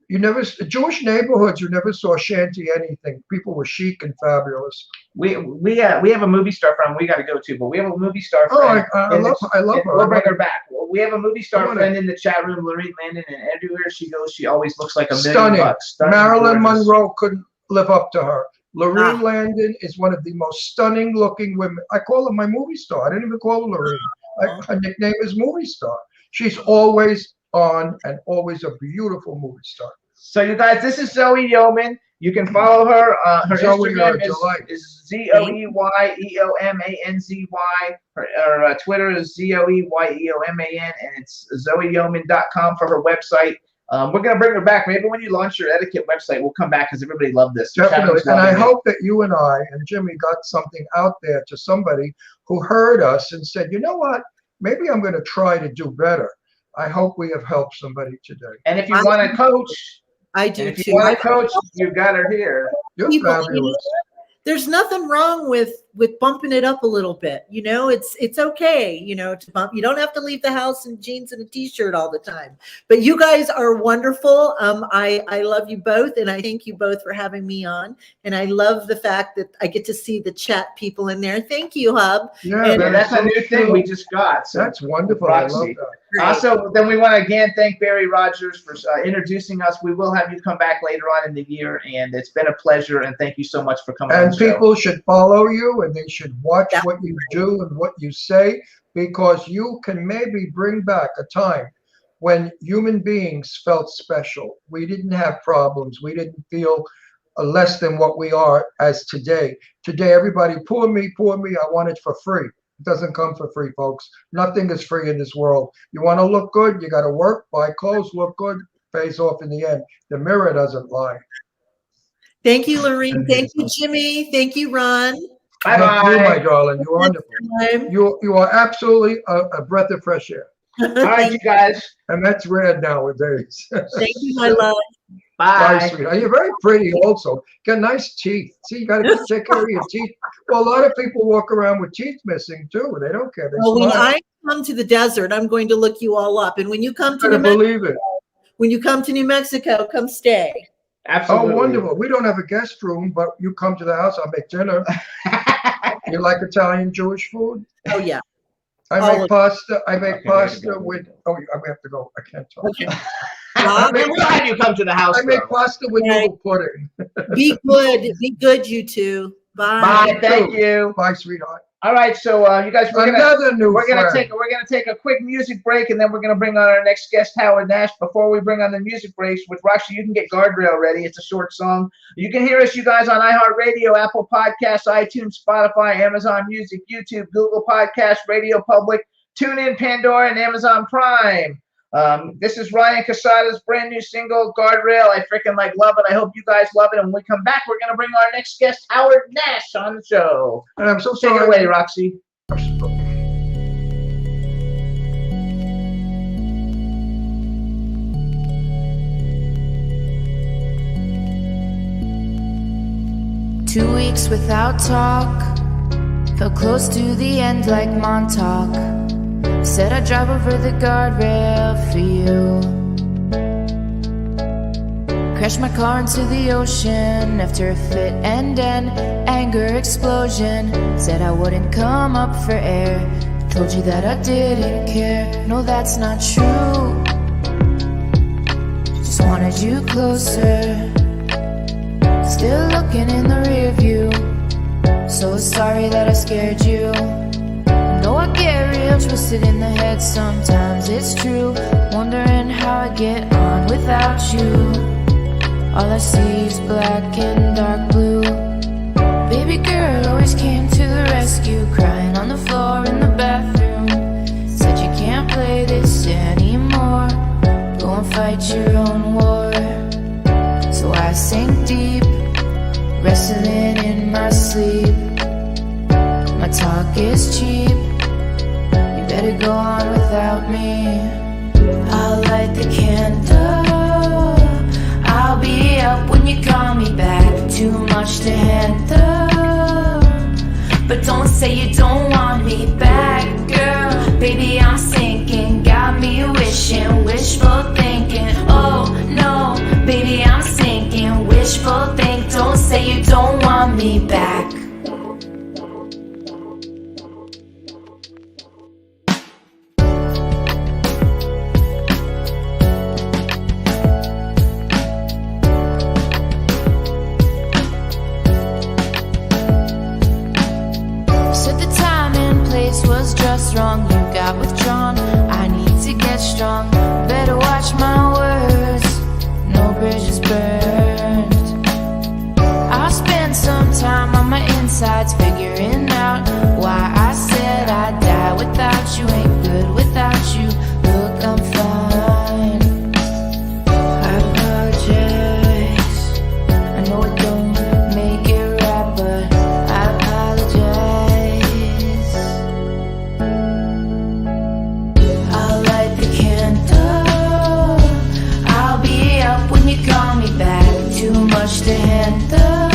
Jewish neighborhoods, you never saw shanty anything. People were chic and fabulous. We have a movie star friend we got to go to, but we have a movie star friend. I love her. We'll bring her back. We have a movie star friend in the chat room, Lorraine Landon, and everywhere she goes, she always looks like $1 million. Stunning. Marilyn Monroe couldn't live up to her. Lorraine Landon is one of the most stunning looking women. I call her my movie star. I didn't even call her Lorraine. Her nickname is movie star. She's always on and always a beautiful movie star. So you guys, this is Zoe Yeoman. You can follow her. Her Instagram is ZoeYeomanzy. Her Twitter is ZoeYeoman, and it's ZoeYeoman.com for her website. We're going to bring her back. Maybe when you launch your etiquette website, we'll come back because everybody loved this. Definitely. And I hope that you and I and Jimmy got something out there to somebody who heard us and said, you know what? Maybe I'm going to try to do better. I hope we have helped somebody today. And if you want to coach, I do if too. you want to coach, you got her here. You're fabulous. There's nothing wrong with bumping it up a little bit. It's okay, to bump. You don't have to leave the house in jeans and a t-shirt all the time. But you guys are wonderful. I love you both, and I thank you both for having me on. And I love the fact that I get to see the chat people in there. Thank you, Hub. Yeah, that's a new thing we just got. So that's wonderful. I love that. Also, then we want to again thank Barry Rogers for introducing us. We will have you come back later on in the year, and it's been a pleasure. And thank you so much for coming. And people should follow you, and they should watch what you do and what you say, because you can maybe bring back a time when human beings felt special. We didn't have problems. We didn't feel less than what we are as today. Today, everybody, poor me, I want it for free. It doesn't come for free, folks. Nothing is free in this world. You want to look good, you got to work, buy clothes, look good, pays off in the end. The mirror doesn't lie. Thank you, Lorraine. Thank you, Jimmy. Thank you, Ron. Bye-bye. Thank you, my darling. You're wonderful. You are absolutely a breath of fresh air. All right, you guys. And that's rare nowadays. Thank you, my love. Bye. Bye, sweetheart. You're very pretty also. Got nice teeth. See, you got to take care of your teeth. Well, a lot of people walk around with teeth missing, too. They don't care. They Well, when smile. I come to the desert, I'm going to look you all up. And when you come to I believe it. when you come to New Mexico, come stay. Absolutely. Oh, wonderful. We don't have a guest room, but you come to the house, I'll make dinner. You like Italian Jewish food? Oh, yeah. I make pasta. I make pasta with, I have to go. I can't talk. Okay. We'll have you come to the house. I make pasta with noodle pudding. Be good. Be good, you two. Bye. Bye. Thank you. Bye, sweetheart. All right, so you guys, we're gonna take a quick music break, and then we're gonna bring on our next guest, Howard Nash. Before we bring on the music breaks, with Roxy, you can get Guardrail ready. It's a short song. You can hear us, you guys, on iHeartRadio, Apple Podcasts, iTunes, Spotify, Amazon Music, YouTube, Google Podcasts, Radio Public, TuneIn, Pandora, and Amazon Prime. This is Ryan Casada's brand new single, Guardrail. I freaking love it. I hope you guys love it. And when we come back, we're going to bring our next guest, Howard Nash, on the show. And I'm so Take sorry. it away, Roxy. 2 weeks without talk, felt close to the end like Montauk. Said I'd drive over the guardrail for you. Crashed my car into the ocean after a fit and an anger explosion. Said I wouldn't come up for air, told you that I didn't care. No, that's not true, just wanted you closer. Still looking in the rear view, so sorry that I scared you. No, I get real twisted in the head sometimes, it's true. Wondering how I get on without you. All I see is black and dark blue. Baby girl always came to the rescue, crying on the floor in the bathroom. Said you can't play this anymore, go and fight your own war. So I sink deep, wrestling in my sleep. My talk is cheap, you better go on without me. I'll light the candle, I'll be up when you call me back. Too much to handle, but don't say you don't want me back, girl. Baby, I'm sinking, got me wishing, wishful thinking. Oh no, baby, I'm sinking, wishful think. Don't say you don't want me back. Said the time and place was just wrong, you got withdrawn. I need to get strong, better watch my words, no bridges burned. I'll spend some time on my insides, figuring out why I said I'd die without you. Ain't good without you, look, I'm fine. I apologize, I know it don't make it right, but I apologize. I'll light the candle, I'll be up when you call me back. Too much to handle,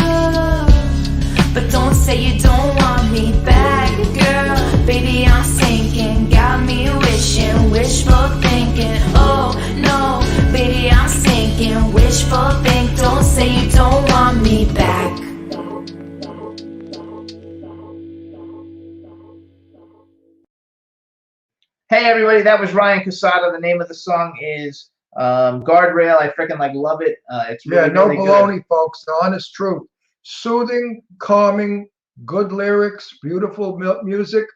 but don't say you don't want me back, girl. Baby, I'm sinking, got me wishing, wishful thinking. Oh no, baby, I'm sinking, wishful think. Don't say you don't want me back. Hey, everybody, that was Ryan Casada. The name of the song is Guardrail. I freaking love it. It's really, Yeah, no really good. baloney, folks. The honest truth. Soothing, calming, good lyrics, beautiful music.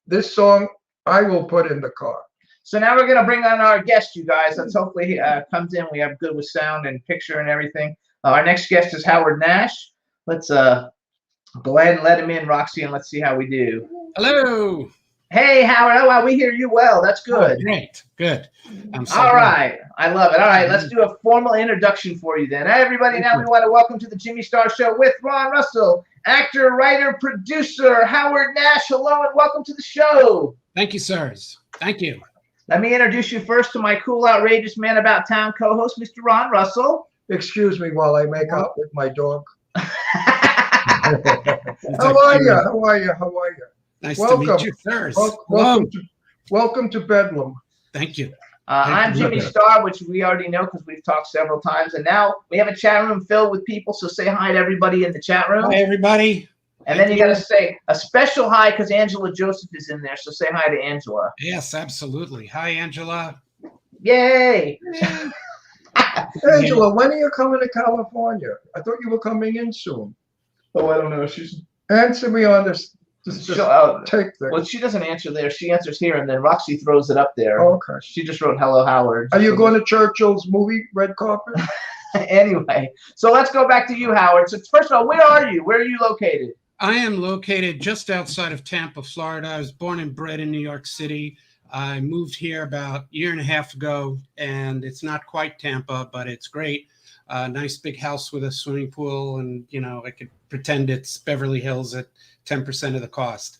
This song I will put in the car. So now we're going to bring on our guest, you guys. Let's hopefully he comes in. We have good with sound and picture and everything. Our next guest is Howard Nash. Let's go ahead and let him in, Roxy, and let's see how we do. Hello. Hey, Howard. Oh, wow, we hear you well. That's good. Oh, great. Good. I'm so All glad. right. I love it. All right. Let's do a formal introduction for you then. Hey, everybody. Now we want to welcome to the Jimmy Star Show with Ron Russell, actor, writer, producer, Howard Nash. Hello and welcome to the show. Thank you, sirs. Thank you. Let me introduce you first to my cool, outrageous man about town co-host, Mr. Ron Russell. Excuse me while I make out with my dog. It's How like- are you? How are you? How are you? Nice Welcome. to meet you, sirs. Welcome, Hello. welcome to Bedlam. Thank you. I'm Thank you. Jimmy Star, which we already know because we've talked several times. And now we have a chat room filled with people. So say hi to everybody in the chat room. Hi, everybody. And then you got to say a special hi because Angela Joseph is in there. So say hi to Angela. Yes, absolutely. Hi, Angela. Yay. Angela, when are you coming to California? I thought you were coming in soon. Oh, I don't know. She's Answer me on this she'll, take thing. well, she doesn't answer there. She answers here, and then Roxy throws it up there. Okay. She just wrote "Hello, Howard." Are you going to Churchill's movie red carpet? Anyway, so let's go back to you, Howard. So first of all, where are you? Where are you located? I am located just outside of Tampa, Florida. I was born and bred in New York City. I moved here about a year and a half ago, and it's not quite Tampa, but it's great. Nice big house with a swimming pool, and I could pretend it's Beverly Hills at 10% of the cost.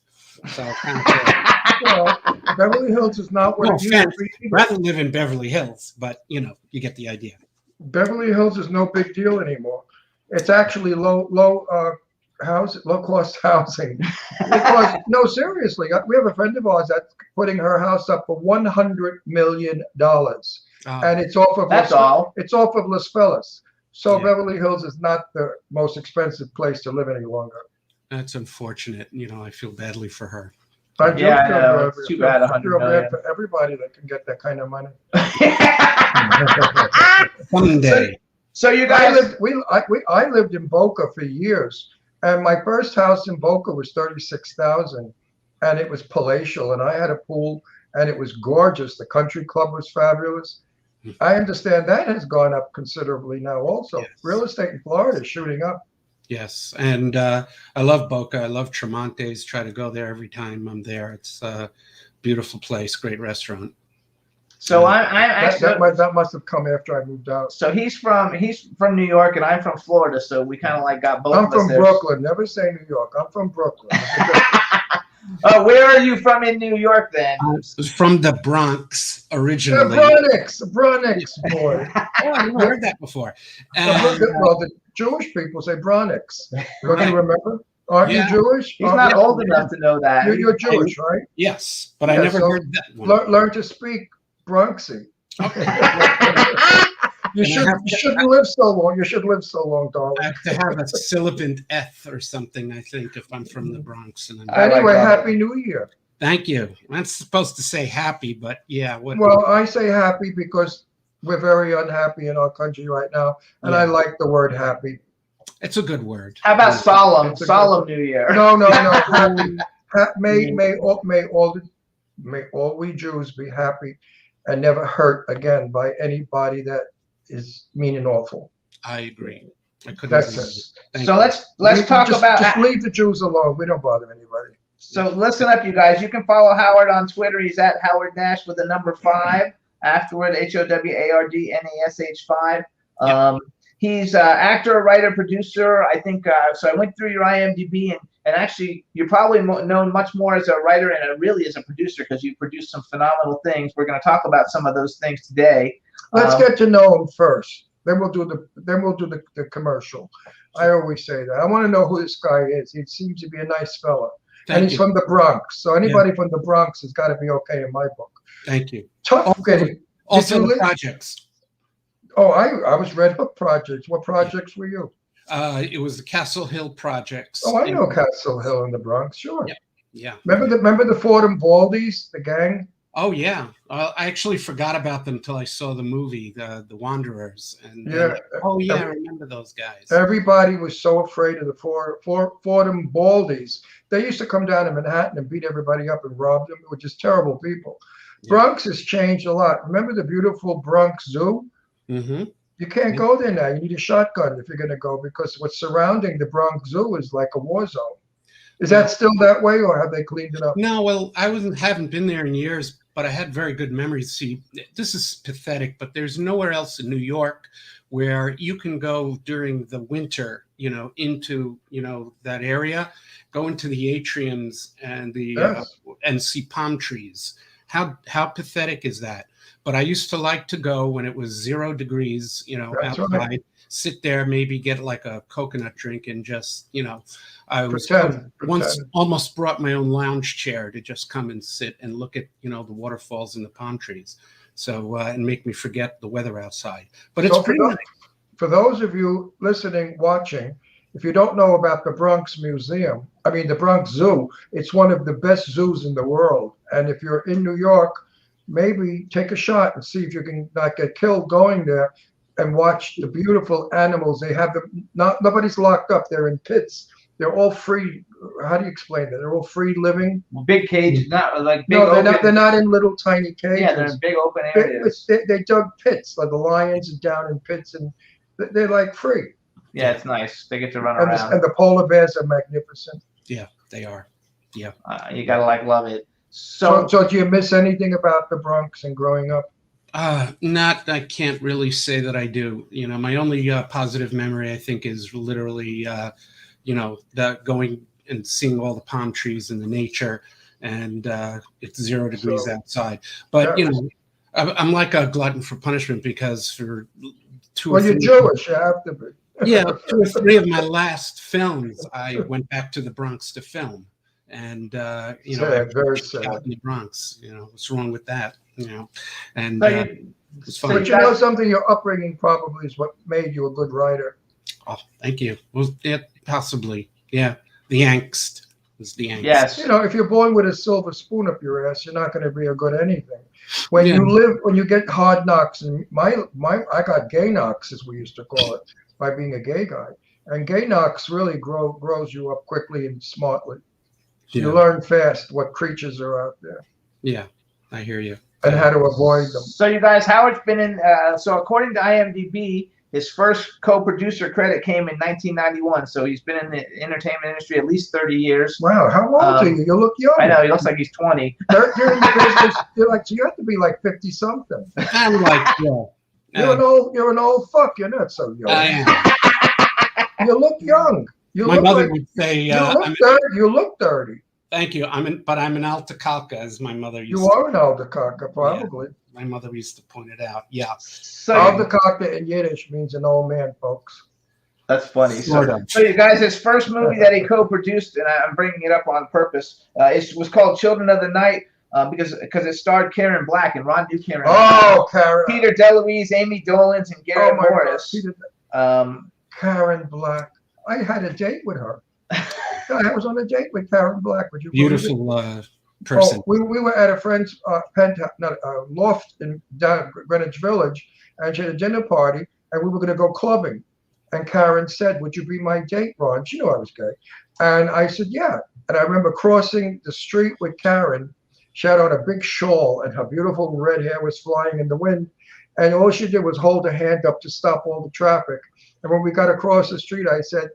So kind of cool. Well, Beverly Hills is not what No it used offense. to be. Rather live in Beverly Hills, but you get the idea. Beverly Hills is no big deal anymore. It's actually low cost housing. Because no, seriously, we have a friend of ours that's putting her house up for $100 million, and it's off of That's all. It's off of Las Vegas. So Yeah. Beverly Hills is not the most expensive place to live any longer. That's unfortunate. I feel badly for her. I do Yeah, I feel know. bad- It's too bad, 100 feel bad million. for everybody that can get that kind of money. Someday. So you I guys, lived in Boca for years, and my first house in Boca was 36,000, and it was palatial, and I had a pool, and it was gorgeous. The country club was fabulous. I understand that has gone up considerably now. Also, Yes. real estate in Florida is shooting up. Yes, and I love Boca. I love Tremontes. Try to go there every time I'm there. It's a beautiful place, great restaurant. so I'm That, actually. that must have come after I moved out. So he's from New York and I'm from Florida, so we kind of like got both I'm of us from there. Brooklyn. Never say New York. I'm from Brooklyn. Oh, where are you from in New York then? I was from the Bronx The originally. Bronx boy. Oh, I never heard that before. Well, the Jewish people say Bronx. Don't Right. you remember? Aren't Yeah. you Jewish? He's not old enough to know that. You're Jewish, right? Yes, but I Yeah, never so heard that one. Learn to speak Bronxy. Okay. You shouldn't live so long. You should live so long, I darling. have to have a sibilant eth or something, I think, if I'm from the Bronx. And I like Anyway, that. Happy New Year. thank you. I'm supposed to say happy, but yeah. What? Well, I say happy because we're very unhappy in our country right now, and I Yeah. like the word happy. It's a good word. How about solemn? It's a Solemn New Year. No. Happy. May all we Jews be happy and never hurt again by anybody that is mean and awful. I agree. I couldn't That's agree. it. Thank So you. let's talk about. Just leave the Jews alone. We don't bother anybody. So listen up, you guys. You can follow Howard on Twitter. He's at Howard Nash with the number 5 afterward. HOWARDNASH5. He's actor, writer, producer. I think so. I went through your IMDb and actually you're probably known much more as a writer and really as a producer because you produced some phenomenal things. We're going to talk about some of those things today. Let's get to know him first. Then we'll do the commercial. I always say that. I want to know who this guy is. He seems to be a nice fella. And Thank he's you. from the Bronx. So anybody from the Bronx has got to be okay in my book. Thank you. Tough Also- getting. Also, you the live- projects. Oh, I was Red Hook Projects. What projects were you? It was the Castle Hill projects. Oh, I And- know Castle Hill in the Bronx. Sure. Yeah. Yeah. Remember the Fordham Baldies, the gang? Oh yeah. I actually forgot about them until I saw the movie, the Wanderers. And Yeah. oh yeah, I remember those guys. Everybody was so afraid of the Fordham Baldies. They used to come down to Manhattan and beat everybody up and rob them. They were just terrible people. Yeah. Bronx has changed a lot. Remember the beautiful Bronx Zoo? Mm-hmm. You can't go there now. You need a shotgun if you're going to go because what's surrounding the Bronx Zoo is like a war zone. Is that still that way, or have they cleaned it up? No, well, haven't been there in years, but I had very good memories. See, this is pathetic, but there's nowhere else in New York where you can go during the winter, into, that area, go into the atriums and Yes. and see palm trees. How pathetic is that? But I used to like to go when it was 0 degrees, That's outside, right. sit there, maybe get like a coconut drink and just, I was Pretend. once almost brought my own lounge chair to just come and sit and look at, the waterfalls and the palm trees. So, and make me forget the weather outside. But it's So pretty nice. for those of you listening, watching, if you don't know about the Bronx the Bronx Zoo, it's one of the best zoos in the world. And if you're in New York, maybe take a shot and see if you can not get killed going there and watch the beautiful animals. They have them, nobody's locked up. They're in pits. They're all free. How do you explain that? They're all free living. Big cages, not like big. No, they're not. open- They're not in little tiny cages. Yeah, they're in big open areas. They dug pits. Like the lions are down in pits, and they're like free. Yeah, it's nice. They get to run And around. the polar bears are magnificent. Yeah, they are. You gotta love it. So do you miss anything about the Bronx and growing up? I can't really say that I do. You know, my only positive memory, I think, is literally, that going and seeing all the palm trees and the nature, and it's 0 degrees outside. But, Yeah. I'm like a glutton for punishment because for Well, you're Jewish, you have to be. 2 or 3 of my last films, I went back to the Bronx to film. And, I Very shot sad. in the Bronx, what's wrong with that, and it's so fun. But you know something, your upbringing probably is what made you a good writer. Oh, thank you. Well, yeah, possibly. Yeah. The angst is the angst. Yes. You know, if you're born with a silver spoon up your ass, you're not going to be a good anything. When Yeah. when you get hard knocks, and I got gay knocks, as we used to call it, by being a gay guy. And gay knocks really grows you up quickly and smartly. You Yeah. learn fast what creatures are out there Yeah. I hear you. and how to avoid them. So you guys, Howard's been in. So according to IMDb, his first co-producer credit came in 1991. So he's been in the entertainment industry at least 30 years. Wow, how old are you? You look young. I know he looks like he's 20. You're in the business. You have to be like 50 something. I'm like, You're an old fuck. You're not so young. I am. You look young. You My look mother like, would say, you look dirty. thank you. But I'm an Altacalca, as my mother used You to. are an aldecaca, probably. My mother used to point it out. Yeah. So Aldecaca in Yiddish means an old man, folks. that's funny. Sort So, of. so you guys, his first movie that he co-produced, and I'm bringing it up on purpose, it was called Children of the Night because it starred Karen Black, and Ron knew Karen. Oh, Karen. Peter DeLuise, Amy Dolans, and Garrett my God. Morris. Karen Black. I had a date with her. I was on a date with Karen Black. Would you believe it? Beautiful person. Oh, we were at a friend's loft in down Greenwich Village, and she had a dinner party, and we were going to go clubbing. And Karen said, "Would you be my date, Ron?" She knew I was gay, and I said, "Yeah." And I remember crossing the street with Karen. She had on a big shawl, and her beautiful red hair was flying in the wind. And all she did was hold her hand up to stop all the traffic. And when we got across the street, I said,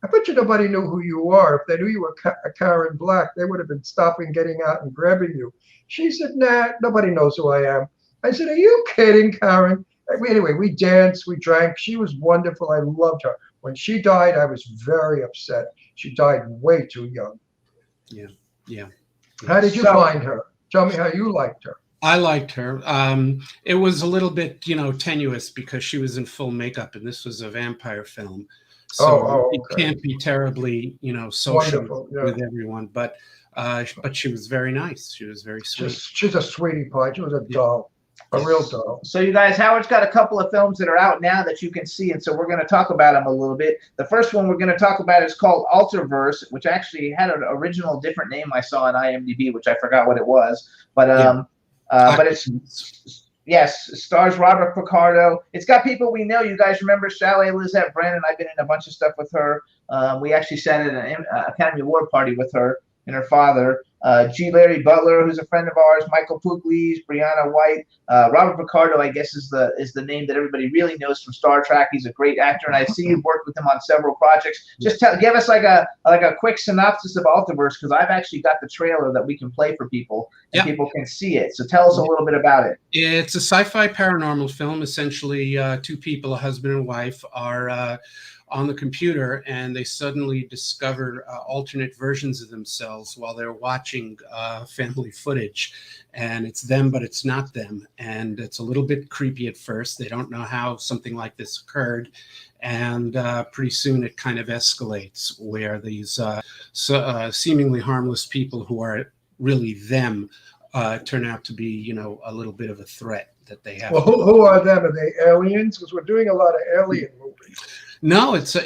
"I bet you nobody knew who you are. If they knew you were Karen Black, they would have been stopping, getting out, and grabbing you." She said, "Nah, nobody knows who I am." I said, "Are you kidding, Karen?" Anyway, we danced, we drank. She was wonderful. I loved her. When she died, I was very upset. She died way too young. Yeah. How did you So- find her? Tell me how you liked her. I liked her. It was a little bit, tenuous because she was in full makeup, and this was a vampire film. So Oh, it okay. can't be terribly, social Wonderful, yeah. with everyone. But she was very nice. She was very sweet. She's a sweetie pie. She was a doll, a real doll. So you guys, Howard's got a couple of films that are out now that you can see, and so we're going to talk about them a little bit. The first one we're going to talk about is called Alterverse, which actually had an original different name I saw on IMDb, which I forgot what it was. But but it's yes, it stars Robert Picardo. It's got people we know. You guys remember Chalet Lizette Brandon? I've been in a bunch of stuff with her. We actually sat at an Academy Award party with her and her father. G. Larry Butler, who's a friend of ours, Michael Pugliese, Brianna White, Robert Picardo, I guess is the name that everybody really knows from Star Trek. He's a great actor, and I see you've worked with him on several projects. Just give us like a quick synopsis of Alterverse, because I've actually got the trailer that we can play for people, and people can see it. So tell us a little bit about it. It's a sci-fi paranormal film. Essentially, two people, a husband and wife, are on the computer, and they suddenly discover alternate versions of themselves while they're watching family footage. And it's them, but it's not them. And it's a little bit creepy at first. They don't know how something like this occurred. And pretty soon it kind of escalates where these seemingly harmless people who are really them turn out to be, a little bit of a threat that they have. Well, who are them? Are they aliens? Because we're doing a lot of alien movies. No, it's an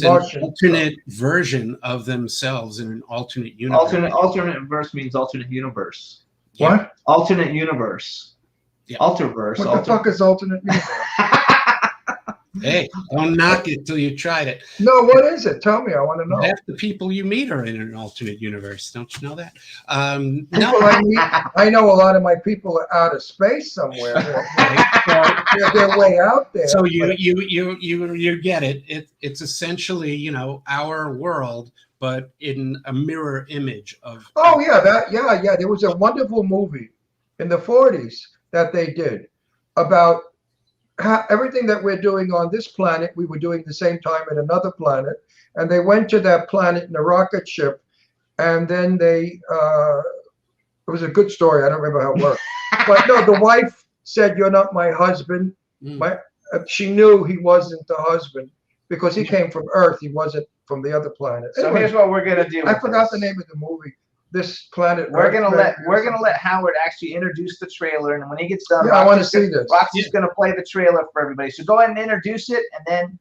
Martian. alternate version of themselves in an alternate universe. Alternate verse means alternate universe. Yeah. What? Alternate universe. Yeah. Alterverse. What the fuck is alternate universe? Hey, don't knock it till you tried it. No, what is it? Tell me. I want to know. Half the people you meet are in an alternate universe. Don't you know that? People No. I meet, I know a lot of my people are out of space somewhere. They're way out there. So but- you get it. It's essentially, our world but in a mirror image of. Oh yeah, yeah. There was a wonderful movie in the 40s that they did about how everything that we're doing on this planet, we were doing the same time at another planet, and they went to that planet in a rocket ship, and then they. It was a good story. I don't remember how it worked, but no, the wife said, "You're not my husband." She knew he wasn't the husband because he came from Earth. He wasn't from the other planet. So Anyway, here's what we're gonna do. I with forgot this. the name of the movie. This planet. We're Earth gonna let Howard actually introduce the trailer, and when he gets done, Yeah, I want to Roxy's see gonna- this. Roxy's gonna play the trailer for everybody. So go ahead and introduce it, and then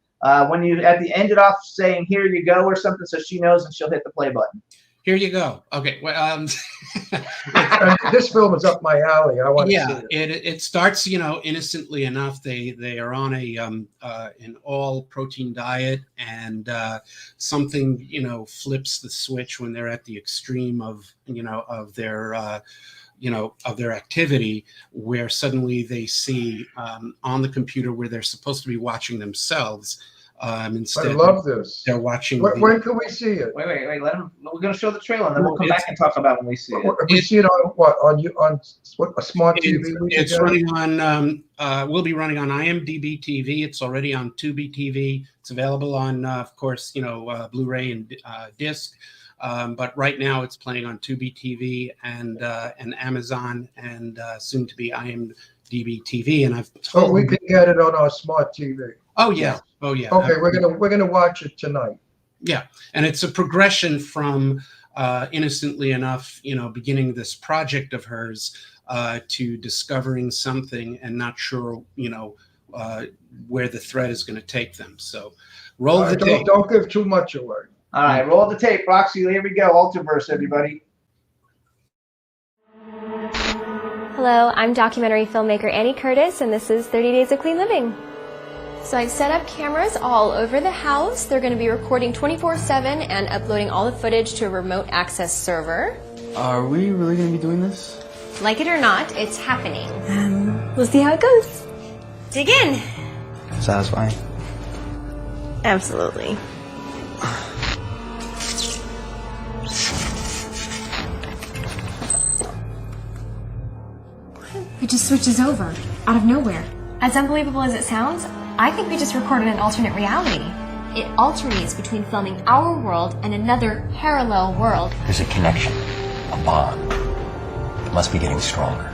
when you at the end it off saying "Here you go" or something, so she knows and she'll hit the play button. Here you go. Okay. Well, And this film is up my alley. I want to see yeah, it. it starts, innocently enough. They are on an all protein diet, and something flips the switch when they're at the extreme of their activity, where suddenly they see on the computer where they're supposed to be watching themselves. Instead, I love this. they're watching. When can we see it? Wait. Let him. We're gonna show the trailer, and then we'll come back and talk about it when we see it. We see it on what? On what? A smart TV? It's running on. Will be running on IMDb TV. It's already on Tubi TV. It's available on, of course, Blu-ray and disc. But right now, it's playing on Tubi TV and Amazon, and soon to be IMDb TV. And I've told. Oh, we can get it on our smart TV. Oh yeah. Oh yeah. Okay, we're gonna watch it tonight. Yeah, and it's a progression from innocently enough, beginning this project of hers to discovering something and not sure, where the thread is going to take them. So, roll the tape. Don't give too much away. All right, roll the tape, Roxy. Here we go. Ultraverse, everybody. Hello, I'm documentary filmmaker Annie Curtis, and this is 30 Days of Clean Living. So I've set up cameras all over the house. They're going to be recording 24/7 and uploading all the footage to a remote access server. Are we really going to be doing this? Like it or not, it's happening. We'll see how it goes. Dig in. Satisfying. Absolutely. It just switches over, out of nowhere. As unbelievable as it sounds, I think we just recorded an alternate reality. It alternates between filming our world and another parallel world. There's a connection, a bond. It must be getting stronger.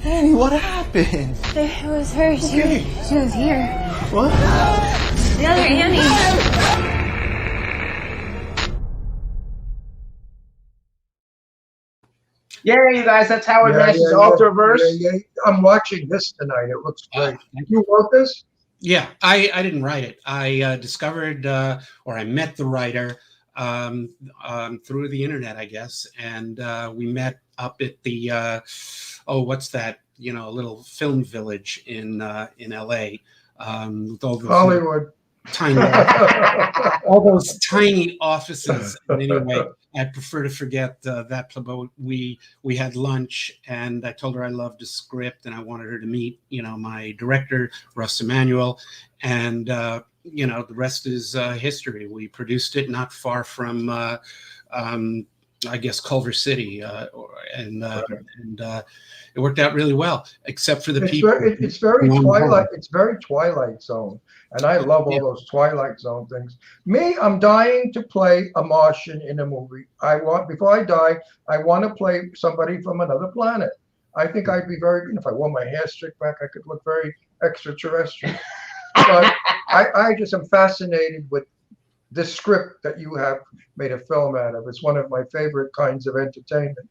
Annie, what happened? It was her. She was here. What? The other Annie. Yeah, you guys, that's Howard Nash's Ultraverse. Yeah. I'm watching this tonight. It looks great. You wrote this? Yeah, I didn't write it. I discovered or I met the writer through the internet, I guess, and we met up at the what's that? A little film village in LA. With all the Hollywood. Tiny, all those tiny offices. And anyway, I prefer to forget that. But we had lunch, and I told her I loved the script, and I wanted her to meet, my director, Russ Emanuel, and the rest is history. We produced it not far from, I guess, Culver City, and it worked out really well, except for the people. It's very Twilight. It's very Twilight Zone, and I love all those Twilight Zone things. Me, I'm dying to play a Martian in a movie. Before I die, I want to play somebody from another planet. I think I'd be very good if I wore my hair strict back. I could look very extraterrestrial. But I just am fascinated with this script that you have made a film out of. It's one of my favorite kinds of entertainment.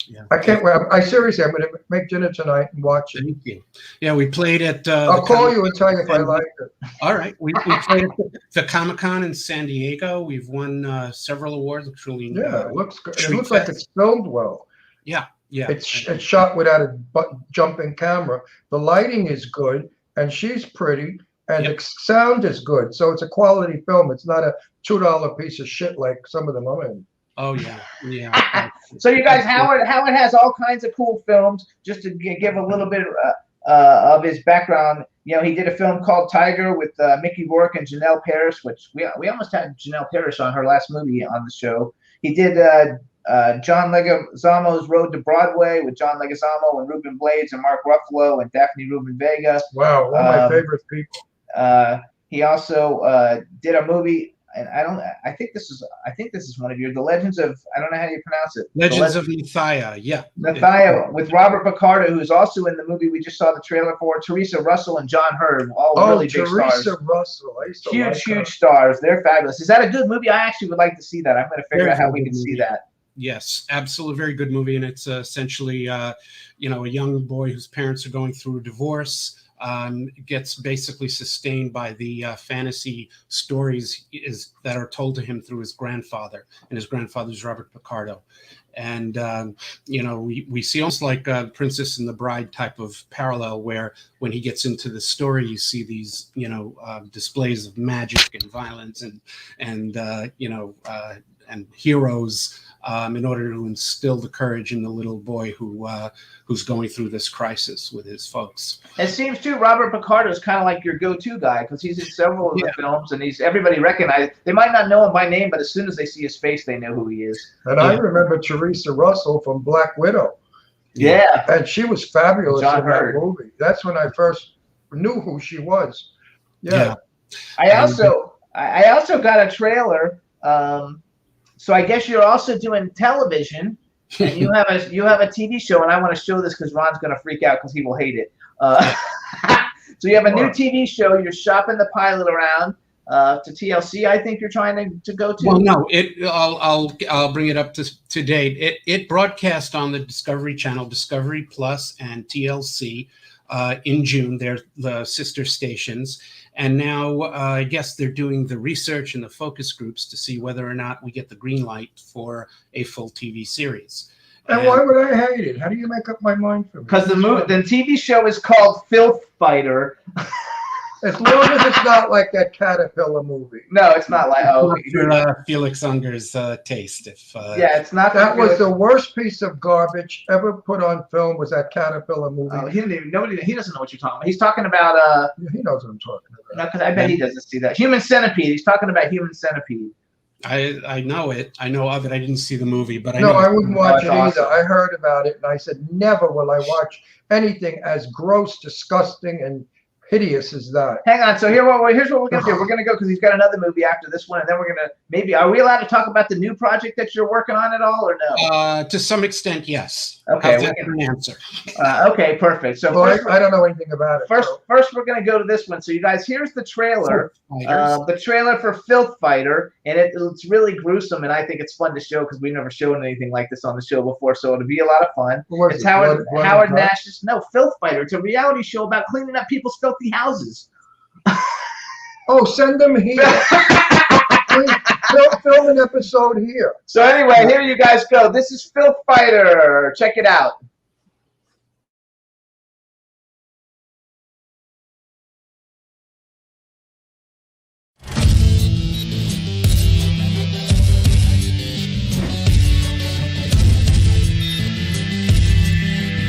Yeah. I can't wait. I'm going to make dinner tonight and watch it. Thank you. Yeah, we played at. I'll call you and tell you if I like it. All right, we played at the Comic-Con in San Diego. We've won several awards. Truly, it looks good. It looks like it's filmed well. Yeah. It's shot without a jumping camera. The lighting is good, and she's pretty, and the sound is good. So it's a quality film. It's not a $2 piece of shit like some of them I'm in. Oh yeah. So you guys, Howard has all kinds of cool films. Just to give a little bit of his background, you know, he did a film called Tiger with Mickey Rourke and Janelle Parrish, which we almost had Janelle Parrish on her last movie on the show. He did John Leguizamo's Road to Broadway with John Leguizamo and Ruben Blades and Mark Ruffalo and Daphne Rubin Vega. Wow, one of my favorite people. He also did a movie, and I think this is one of your, The Legends of, I don't know how you pronounce it. Legends of Nathia, yeah. Nathia, with Robert Picardo, who's also in the movie we just saw the trailer for. Teresa Russell and John Hurd, all really big stars. Teresa Russell. I used to like her. Huge stars. They're fabulous. Is that a good movie? I actually would like to see that. I'm going to figure out how we can see that. Yes, absolutely, very good movie, and it's essentially, a young boy whose parents are going through a divorce. Gets basically sustained by the fantasy stories that are told to him through his grandfather, and his grandfather's Robert Picardo. And, we see almost like a Princess and the Bride type of parallel, where when he gets into the story, you see these, displays of magic and violence and heroes in order to instill the courage in the little boy who's going through this crisis with his folks. It seems too Robert Picardo is kind of like your go-to guy, because he's in several of the films, and everybody recognizes. They might not know him by name, but as soon as they see his face, they know who he is. And I remember Teresa Russell from Black Widow. Yeah, and she was fabulous John in that Hurd. movie. That's when I first knew who she was. Yeah. I also got a trailer. So I guess you're also doing television, and you have a TV show, and I want to show this because Ron's going to freak out because he will hate it. So you have a new TV show. You're shopping the pilot around to TLC. I think you're trying to go to. Well, no, I'll bring it up to date. It broadcast on the Discovery Channel, Discovery Plus, and TLC in June. They're the sister stations. And now I guess they're doing the research and the focus groups to see whether or not we get the green light for a full TV series. And why would I hate it? How do you make up my mind for me? Because the TV show is called Filth Fighter. As long as it's not like that Caterpillar movie. No, it's not like Felix Unger's taste. Yeah, it's not. That was the worst piece of garbage ever put on film. Was that Caterpillar movie? Oh, he doesn't know what you're talking about. He's talking about he knows what I'm talking about. No, because I bet he doesn't see that. Human Centipede. He's talking about Human Centipede. I know it. I know of it. I didn't see the movie, but I wouldn't watch it either. I heard about it, and I said, never will I watch anything as gross, disgusting, and hideous as that. Hang on. So here's what we're going to do. We're going to go, because he's got another movie after this one, and then we're going to are we allowed to talk about the new project that you're working on at all, or no? To some extent, yes. Okay. That's an answer. Okay, perfect. So I don't know anything about it. First, we're going to go to this one. So you guys, here's the trailer. The trailer for Filth Fighter, and it's really gruesome, and I think it's fun to show because we've never shown anything like this on the show before, so it'll be a lot of fun. It's Howard Nash's Filth Fighter. It's a reality show about cleaning up people's filthy houses. Oh, send them here. Film an episode here. So anyway, here you guys go. This is Filth Fighter. Check it out.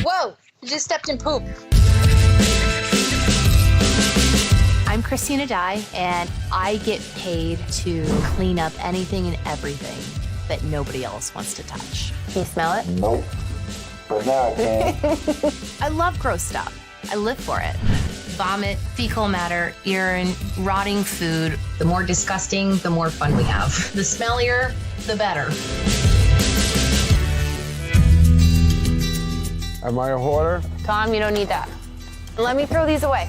Whoa, you just stepped in poop. I'm Christina Dye, and I get paid to clean up anything and everything that nobody else wants to touch. Can you smell it? Nope. But now I can. I love gross stuff. I live for it. Vomit, fecal matter, urine, rotting food. The more disgusting, the more fun we have. The smellier, the better. Am I a hoarder? Tom, you don't need that. Let me throw these away.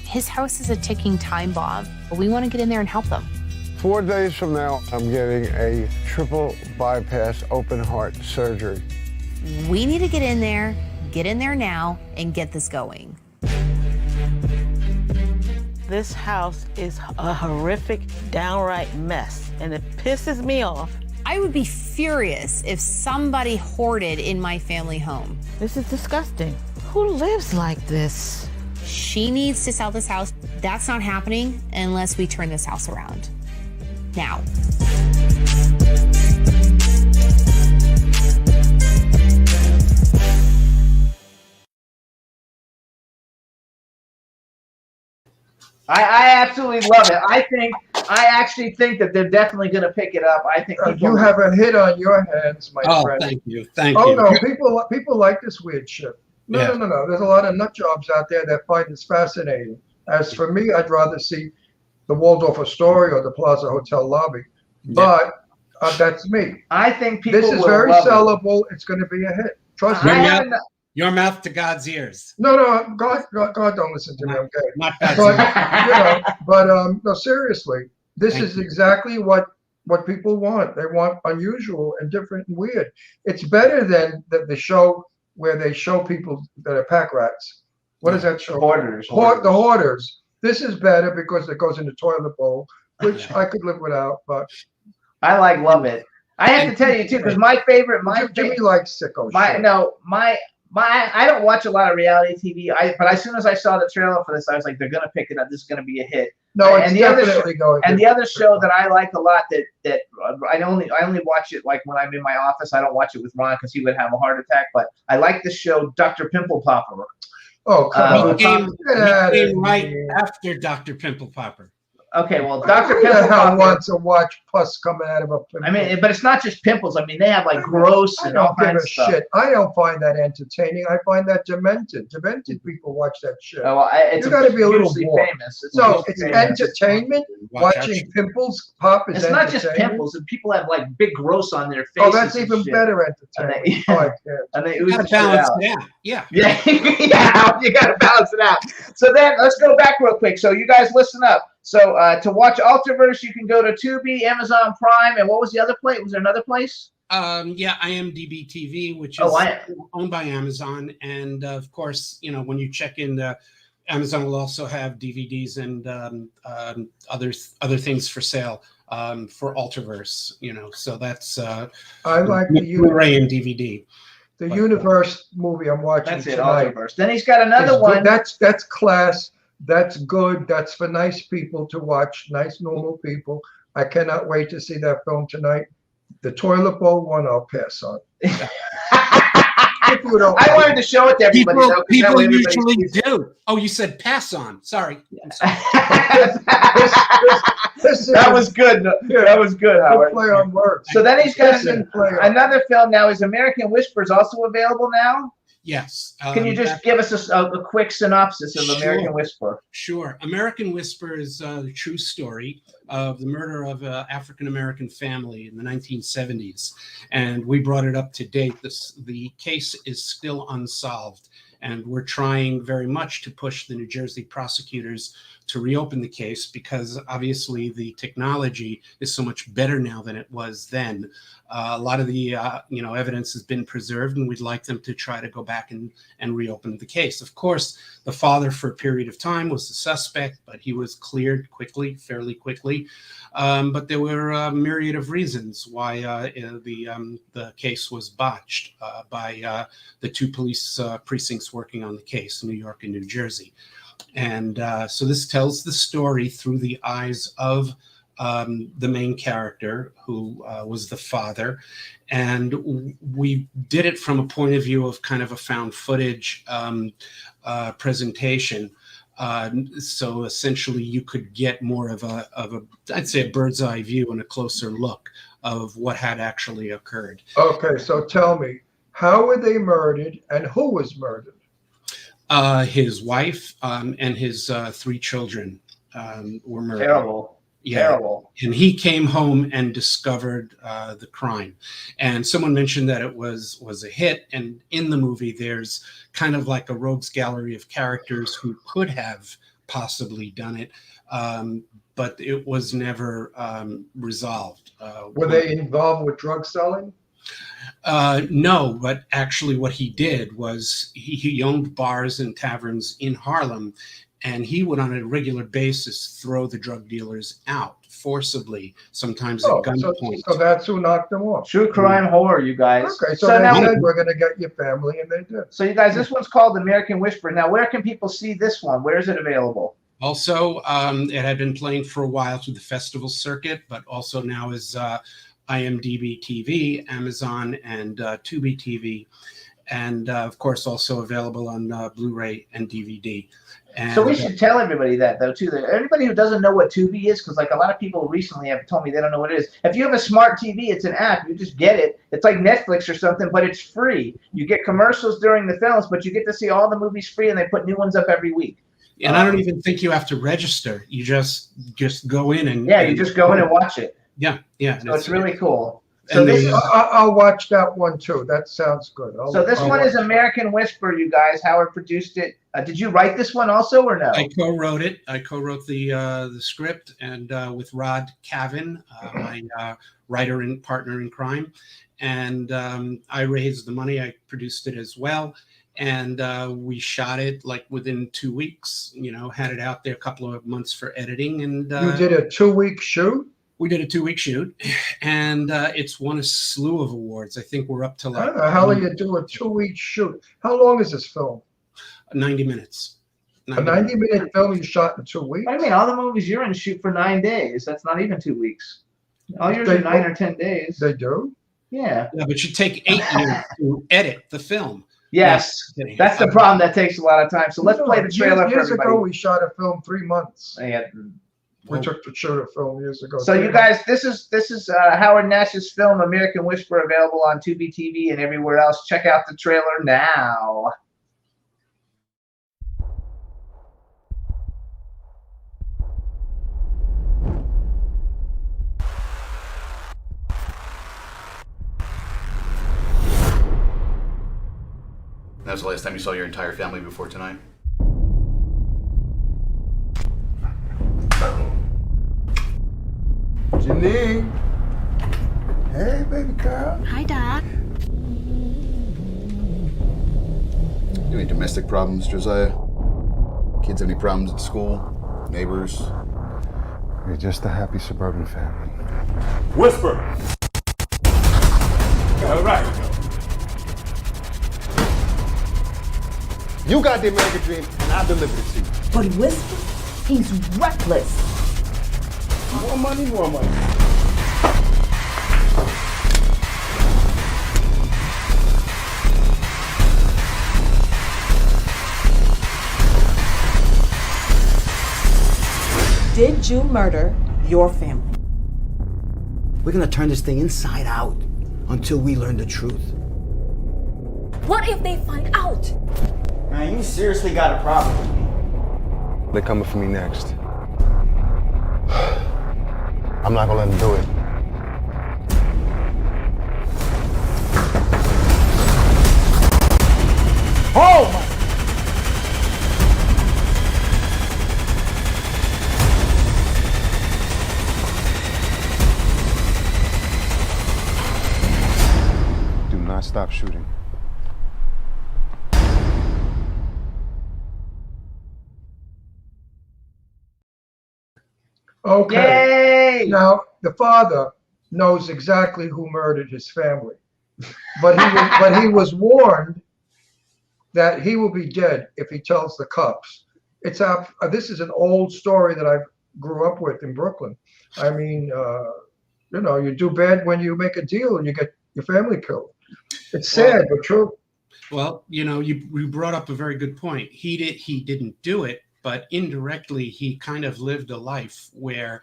His house is a ticking time bomb. We want to get in there and help them. 4 days from now, I'm getting a triple bypass open heart surgery. We need to get in there now, and get this going. This house is a horrific, downright mess, and it pisses me off. I would be furious if somebody hoarded in my family home. This is disgusting. Who lives like this? She needs to sell this house. That's not happening unless we turn this house around. Now. I absolutely love it. I actually think that they're definitely going to pick it up. I think You have a hit on your hands, my Oh, friend. thank you. Thank Oh you. no, people like this weird shit. No, Yeah. no. There's a lot of nut jobs out there that find this fascinating. As for me, I'd rather see the Waldorf Astoria or the Plaza Hotel lobby. But that's me. I think people This is will very love it. sellable. It's going to be a hit. Trust me. Your mouth to God's ears. No, God don't listen to me. I'm gay. Not God's But ears. no, seriously, this Thank is you. exactly what people want. They want unusual and different and weird. It's better than the show where they show people that are pack rats. What is that show? Hoarders. The Hoarders. This is better because it goes in the toilet bowl, which I could live without. But I love it. I have to tell you too, because my favorite, Jimmy likes sicko shit. I don't watch a lot of reality TV. But as soon as I saw the trailer for this, I was like, they're gonna pick it up. This is gonna be a hit. No, it's and the other definitely show, going. and the other show that I like a lot that I only watch it like when I'm in my office. I don't watch it with Ron because he would have a heart attack. But I like the show Dr. Pimple Popper. Oh, come on. He came Get out of right here. after Dr. Pimple Popper. Okay, well, Dr. Who Pimple the hell Popper. wants to watch pus coming out of a pimple? I mean, but it's not just pimples. I mean, they have like gross I and all don't give kinds a of stuff. shit. I don't find that entertaining. I find that demented. Demented people watch that shit. Oh, well, it's You got to be a little hugely more. famous. It's No, hugely it's famous. entertainment. Watch Watching pimples pop is It's not just entertainment. pimples, and people have like big gross on their faces. Oh, that's and even shit. better And entertainment. they, Oh, I can't. and they You ooze gotta the shit balance out. it out. Yeah. Yeah, yeah, you got to balance it out. So then let's go back real quick. So you guys listen up. So to watch Ultraverse, you can go to Tubi, Amazon Prime, and what was the other place? Was there another place? Yeah, IMDb TV, which is owned by Amazon, and of course, when you check in, Amazon will also have DVDs and other things for sale for Ultraverse. So that's I like the Blu-ray and DVD. The Universe movie I'm watching That's it, tonight. Ultraverse. Then he's got another is one. good. That's class. That's good. That's for nice people to watch. Nice, normal people. I cannot wait to see that film tonight. The toilet bowl one, I'll pass on. If you don't I wanted to show it to everybody. though, 'cause that People way everybody usually sees it. do. Oh, you said pass on. Sorry. That was good. That was good, Howard. play on words. So then he's got Listen, play on. another film now. Is American Whispers also available now? Yes. Can you just give us a quick synopsis of American Whisper? Sure. American Whisper is the true story of the murder of an African-American family in the 1970s. And we brought it up to date. The case is still unsolved. And we're trying very much to push the New Jersey prosecutors to reopen the case because obviously the technology is so much better now than it was then. A lot of the evidence has been preserved, and we'd like them to try to go back and reopen the case. Of course, the father for a period of time was the suspect, but he was cleared fairly quickly. But there were a myriad of reasons why the case was botched by the two police precincts working on the case, New York and New Jersey. And so this tells the story through the eyes of the main character, who was the father. And we did it from a point of view of kind of a found footage presentation. So essentially you could get more of I'd say a bird's eye view and a closer look of what had actually occurred. Okay, so tell me, how were they murdered and who was murdered? His wife and his 3 children were murdered. Terrible. Yeah. Terrible. And he came home and discovered the crime. And someone mentioned that it was a hit. And in the movie, there's kind of like a rogues gallery of characters who could have possibly done it, but it was never resolved. Were they involved with drug selling? No, but actually what he did was he owned bars and taverns in Harlem, and he would on a regular basis throw the drug dealers out forcibly, sometimes at gunpoint. So that's who knocked them off. True crime horror, you guys. Okay, so now they said we're going to get your family, and they did. So you guys, this one's called American Whisper. Now, where can people see this one? Where is it available? Also, it had been playing for a while through the festival circuit, but also now is IMDb TV, Amazon, and Tubi TV. and of course also available on Blu-ray and DVD. And, so we should tell everybody that though too. That anybody who doesn't know what Tubi is, because like a lot of people recently have told me they don't know what it is. If you have a smart TV, it's an app. You just get it. It's like Netflix or something, but it's free. You get commercials during the films, but you get to see all the movies free, and they put new ones up every week. And I don't even think you have to register. You just go in and you just go in and watch it. Yeah. So it's really cool. So I'll watch that one too. That sounds good. So this one is American Whisper, you guys. Howard produced it. Did you write this one also or no? I co-wrote it. I co-wrote the script and with Rod Cavan, my writer and partner in crime. And I raised the money. I produced it as well. And we shot it like within 2 weeks, had it out there a couple of months for editing. And you did a 2-week shoot? We did a 2-week shoot, and it's won a slew of awards. I think we're up to like. How the hell do you do a 2-week shoot? How long is this film? 90 minutes. A 90-minute film you shot in 2 weeks? I mean, all the movies you're in shoot for 9 days. That's not even 2 weeks. All yours are 9 or 10 days. They do? Yeah. Yeah, but you take 8 years to edit the film. Yes, that's the problem. That takes a lot of time. So let's play the trailer for years everybody. ago, we shot a film 3 months. Yeah. We took to shoot a film years ago. So you guys, this is Howard Nash's film American Whisper, available on Tubi TV and everywhere else. Check out the trailer now. That was the last time you saw your entire family before tonight? Janine. Hey, baby girl. Hi, Doc. You any domestic problems, Josiah? Kids have any problems at school? Neighbors? We're just a happy suburban family. Whisper! All right. You got the American dream, and I delivered it to you. But Whisper, he's reckless. More money, more money. Did you murder your family? We're gonna turn this thing inside out until we learn the truth. What if they find out? Man, you seriously got a problem with me. They're coming for me next. I'm not gonna let them do it. Oh my! Do not stop shooting. Okay. Yay! Now, the father knows exactly who murdered his family, but he was warned that he will be dead if he tells the cops. This is an old story that I grew up with in Brooklyn. I mean, you do bad when you make a deal and you get your family killed. It's sad, but true. Well, you brought up a very good point. He didn't do it, but indirectly he kind of lived a life where,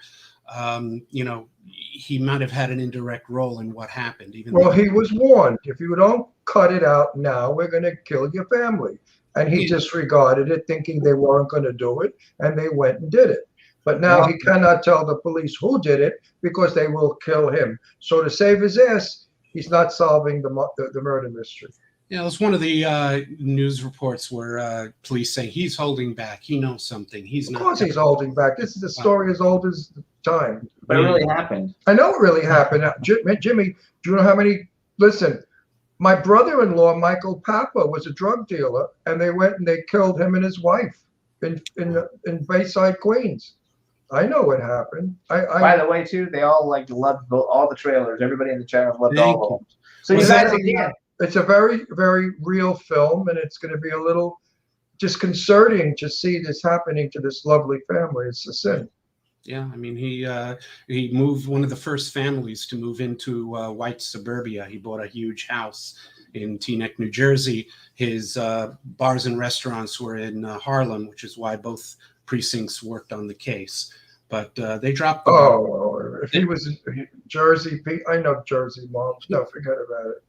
he might have had an indirect role in what happened. Well, he was warned, if you don't cut it out now, we're going to kill your family. And he disregarded it, thinking they weren't going to do it, and they went and did it. But now he cannot tell the police who did it because they will kill him. So to save his ass, he's not solving the murder mystery. Yeah, it was one of the news reports where police say he's holding back. He knows something. He's not. Of course he's holding back. This is a story as old as time. But it really happened. I know it really happened. Jimmy, do you know how many? Listen, my brother-in-law, Michael Papa, was a drug dealer, and they went and they killed him and his wife in Bayside, Queens. I know what happened. By the way, too, they all loved all the trailers. Everybody in the channel loved all of them. So you guys again. It's a very, very real film, and it's going to be a little disconcerting to see this happening to this lovely family. It's a sin. Yeah, I mean, he moved, one of the first families to move into white suburbia. He bought a huge house in Teaneck, New Jersey. His bars and restaurants were in Harlem, which is why both precincts worked on the case. But they dropped the ball. Oh, if he was in Jersey, I know Jersey moms. No, forget about it.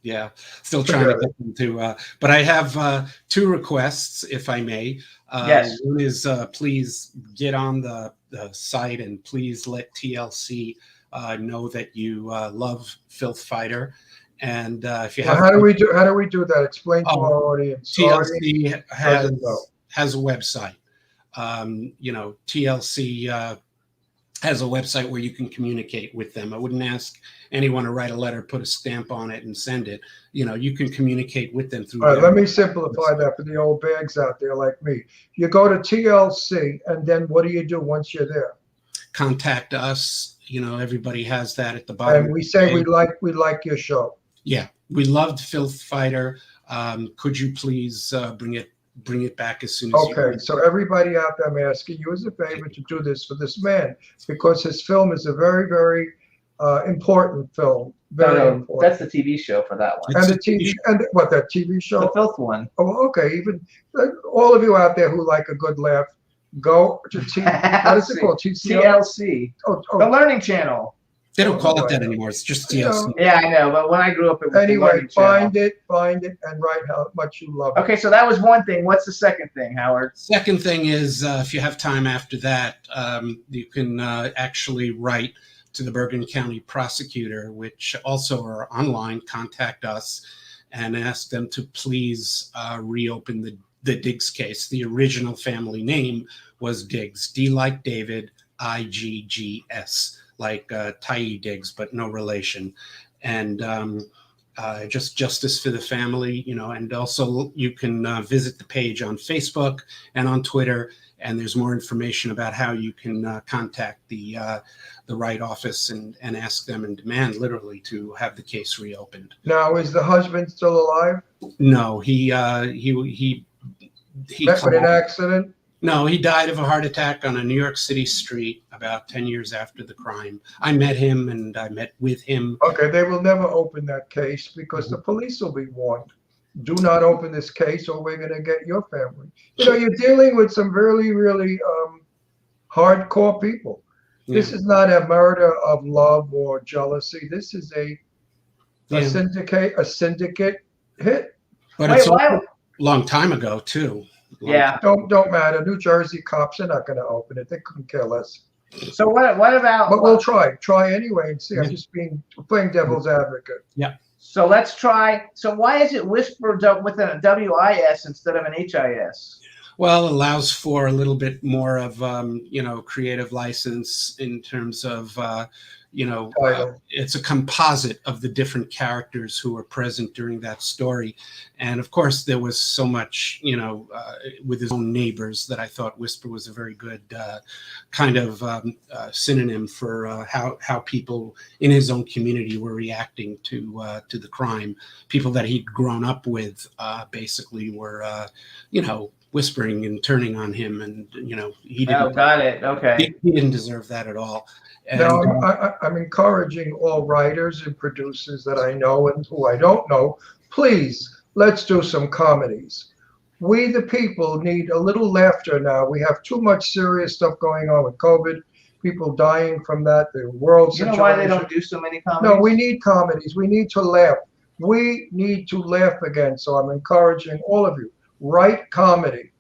Yeah. Still trying to get them to. But I have 2 requests, if I may. Yes. One is please get on the site and please let TLC know that you love Filth Fighter. And if you have, how do we do that? Explain to our audience. TLC has a website. TLC has a website where you can communicate with them. I wouldn't ask anyone to write a letter, put a stamp on it, and send it. You can communicate with them through. All right, let me simplify that for the old bags out there like me. You go to TLC, and then what do you do once you're there? Contact us. Everybody has that at the bottom. And we say we like your show. Yeah, we loved Filth Fighter. Could you please bring it back as soon as you Okay, so everybody out there, I'm asking you as a favor to do this for this man, because his film is a very, very important film. Very important. That's the TV show for that one. And the TV, that TV show? The Filth one. Oh, okay. Even all of you out there who like a good laugh, go to what is it called? TLC. The Learning Channel. They don't call it that anymore. It's just TLC. Yeah, I know. But when I grew up, it was anyway. Find it, and write how much you love it. Okay, so that was one thing. What's the second thing, Howard? Second thing is, if you have time after that, you can actually write to the Bergen County prosecutor, which also are online. Contact us and ask them to please reopen the Diggs case. The original family name was Diggs, D like David, IGGS. Like Tyee Diggs, but no relation, and just justice for the family, and also you can visit the page on Facebook and on Twitter, and there's more information about how you can contact the right office and ask them and demand literally to have the case reopened. Now, is the husband still alive? No, he met with an accident. No, he died of a heart attack on a New York City street about 10 years after the crime. I met him and I met with him. Okay, they will never open that case because the police will be warned. Do not open this case or we're going to get your family. You're dealing with some really, really hardcore people. Yeah. This is not a murder of love or jealousy. This is a syndicate hit. But it's a long time ago, too. Yeah, don't matter. New Jersey cops are not going to open it. They couldn't care less. So what about? But we'll try anyway and see. I'm just playing devil's advocate. Yeah. So let's try. So why is it Whisper with a WIS instead of an HIS? Well, it allows for a little bit more of creative license in terms of it's a composite of the different characters who were present during that story. And of course, there was so much, with his own neighbors that I thought Whisper was a very good kind of synonym for how people in his own community were reacting to the crime. People that he'd grown up with basically were, whispering and turning on him, and he didn't. Oh, got it. Okay. He didn't deserve that at all. And, I'm encouraging all writers and producers that I know and who I don't know, please, let's do some comedies. We, the people, need a little laughter now. We have too much serious stuff going on with COVID, people dying from that, the world situation. You know why they don't do so many comedies? No, we need comedies. We need to laugh. We need to laugh again. So I'm encouraging all of you, write comedy.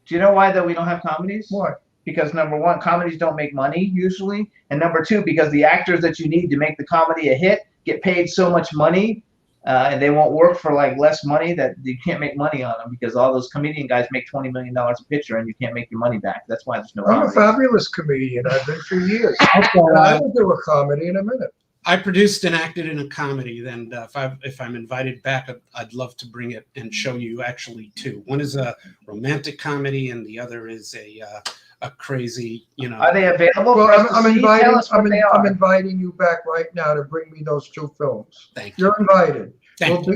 Do you know why that we don't have comedies? Why? Because number one, comedies don't make money usually, and number two, because the actors that you need to make the comedy a hit get paid so much money, and they won't work for like less money that you can't make money on them because all those comedian guys make $20 million a picture and you can't make your money back. That's why there's no. I'm a fabulous comedian. I've been for years. I will do a comedy in a minute. I produced and acted in a comedy. Then if I'm invited back, I'd love to bring it and show you actually two. One is a romantic comedy and the other is a crazy, Are they available? Well, I'm inviting you back right now to bring me those two films. Thank you. You're invited.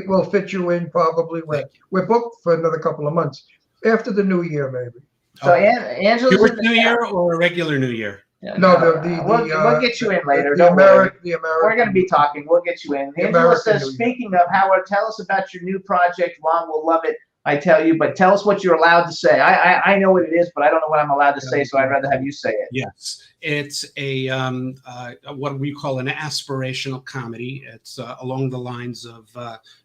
We'll fit you in probably when we're booked for another couple of months after the new year, maybe. So Angela's Jewish New Year or a regular New Year? No, we'll get you in later. The Don't worry. American. We're going to be talking. We'll get you in. The Angela American says, New Year. speaking of, Howard, tell us about your new project. Ron will love it, I tell you, but tell us what you're allowed to say. I know what it is, but I don't know what I'm allowed to say, so I'd rather have you say it. Yes, it's a what we call an aspirational comedy. It's along the lines of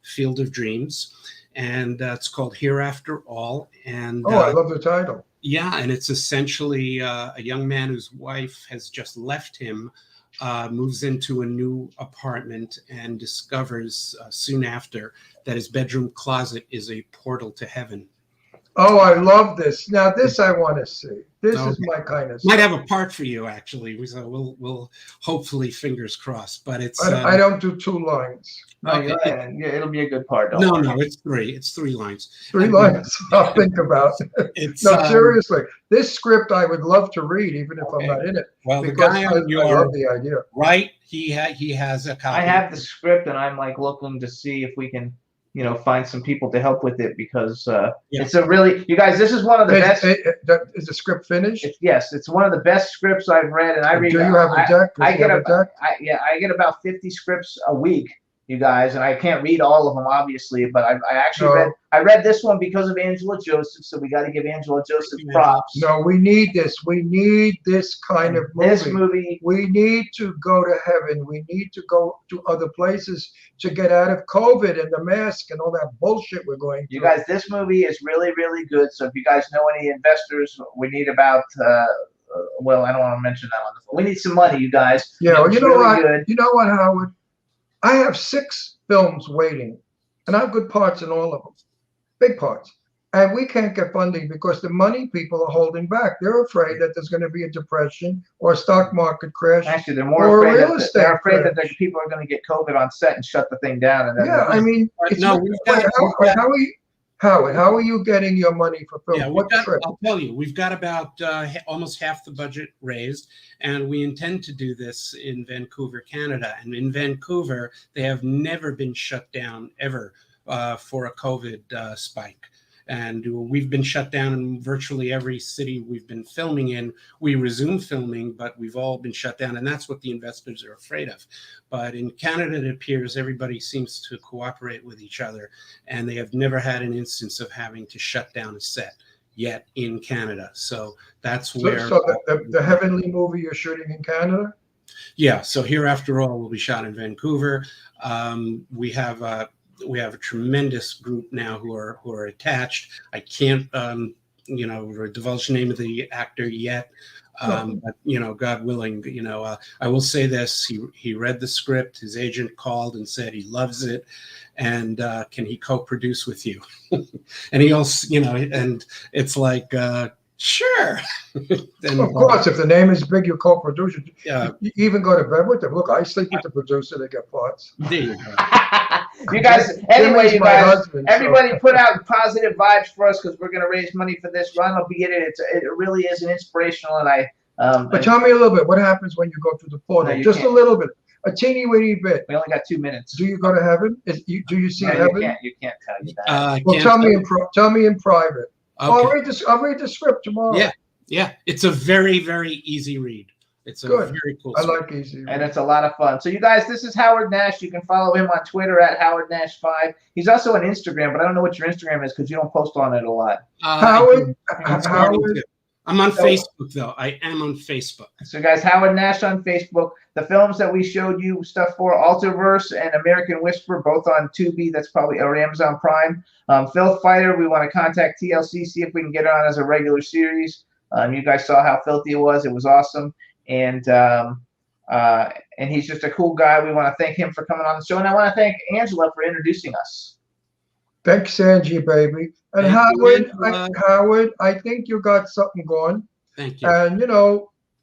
Field of Dreams, and it's called Hereafter All. And I love the title. Yeah, and it's essentially a young man whose wife has just left him, moves into a new apartment and discovers soon after that his bedroom closet is a portal to heaven. Oh, I love this. Now, this I want to see. This is my kind of stuff. Might have a part for you, actually. So we'll hopefully, fingers crossed. But it's I don't do 2 lines. No, okay. Yeah, it'll be a good part. No, it's 3. It's 3 lines. 3 lines. I'll think about it. It's, no, seriously. This script I would love to read, even if I'm not in it. Well, the because guy I on your love the idea. right, he has a copy. I have the script, and I'm like looking to see if we can, find some people to help with it, because it's a really, you guys, this is one of the best. Is the script finished? Yes, it's one of the best scripts I've read, and I read. Do you have a deck? I get about 50 scripts a week, you guys, and I can't read all of them, obviously, but I actually read this one because of Angela Joseph, so we got to give Angela Joseph props. No, we need this. We need this kind of movie. This movie. We need to go to heaven. We need to go to other places to get out of COVID and the mask and all that bullshit we're going through. You guys, this movie is really, really good. So if you guys know any investors, we need about well, I don't want to mention that on the phone. We need some money, you guys. Yeah, well, you know really what? Good. You know what, Howard? I have 6 films waiting, and I have good parts in all of them, big parts. And we can't get funding because the money people are holding back. They're afraid that there's going to be a depression or a stock market crash. Actually, they're more afraid that the people are going to get COVID on set and shut the thing down. And then I mean, Howard, how are you getting your money for film? Yeah, I'll tell you, we've got about almost half the budget raised, and we intend to do this in Vancouver, Canada. And in Vancouver, they have never been shut down ever for a COVID spike. And we've been shut down in virtually every city we've been filming in. We resume filming, but we've all been shut down, and that's what the investors are afraid of. But in Canada, it appears everybody seems to cooperate with each other, and they have never had an instance of having to shut down a set yet in Canada. So that's where... So the Heavenly movie you're shooting in Canada? Yeah, so Hereafter All will be shot in Vancouver. We have a tremendous group now who are attached. I can't divulge the name of the actor yet, but God willing, I will say this: he read the script. His agent called and said he loves it, and can he co-produce with you? And he also, and it's like. Sure. Of course, if the name is big, you co-produce it. Yeah. You even go to bed with them. Look, I sleep with the producer. They get parts. There you go. You guys, anyway, you guys, everybody put out positive vibes for us because we're going to raise money for this. Ron will be in it. It really is an inspirational, and But tell me a little bit. What happens when you go through the portal? No, just a little bit. A teeny weeny bit. We only got 2 minutes. Do you go to heaven? Do you see heaven? You can't tell you that. Well, tell me in private. Okay. I'll read the script tomorrow. Yeah. It's a very, very easy read. It's a very cool I script. like easy. And it's a lot of fun. So you guys, this is Howard Nash. You can follow him on Twitter at HowardNash5. He's also on Instagram, but I don't know what your Instagram is because you don't post on it a lot. Howard. I'm on Facebook, though. I am on Facebook. So, guys, Howard Nash on Facebook. The films that we showed you stuff for, Alterverse and American Whisper, both on Tubi. That's probably or Amazon Prime. Filth Fighter, we want to contact TLC, see if we can get it on as a regular series. You guys saw how filthy it was. It was awesome. And he's just a cool guy. We want to thank him for coming on the show. And I want to thank Angela for introducing us. Thanks, Angie, baby. And Howard, I think you got something going. Thank you. And,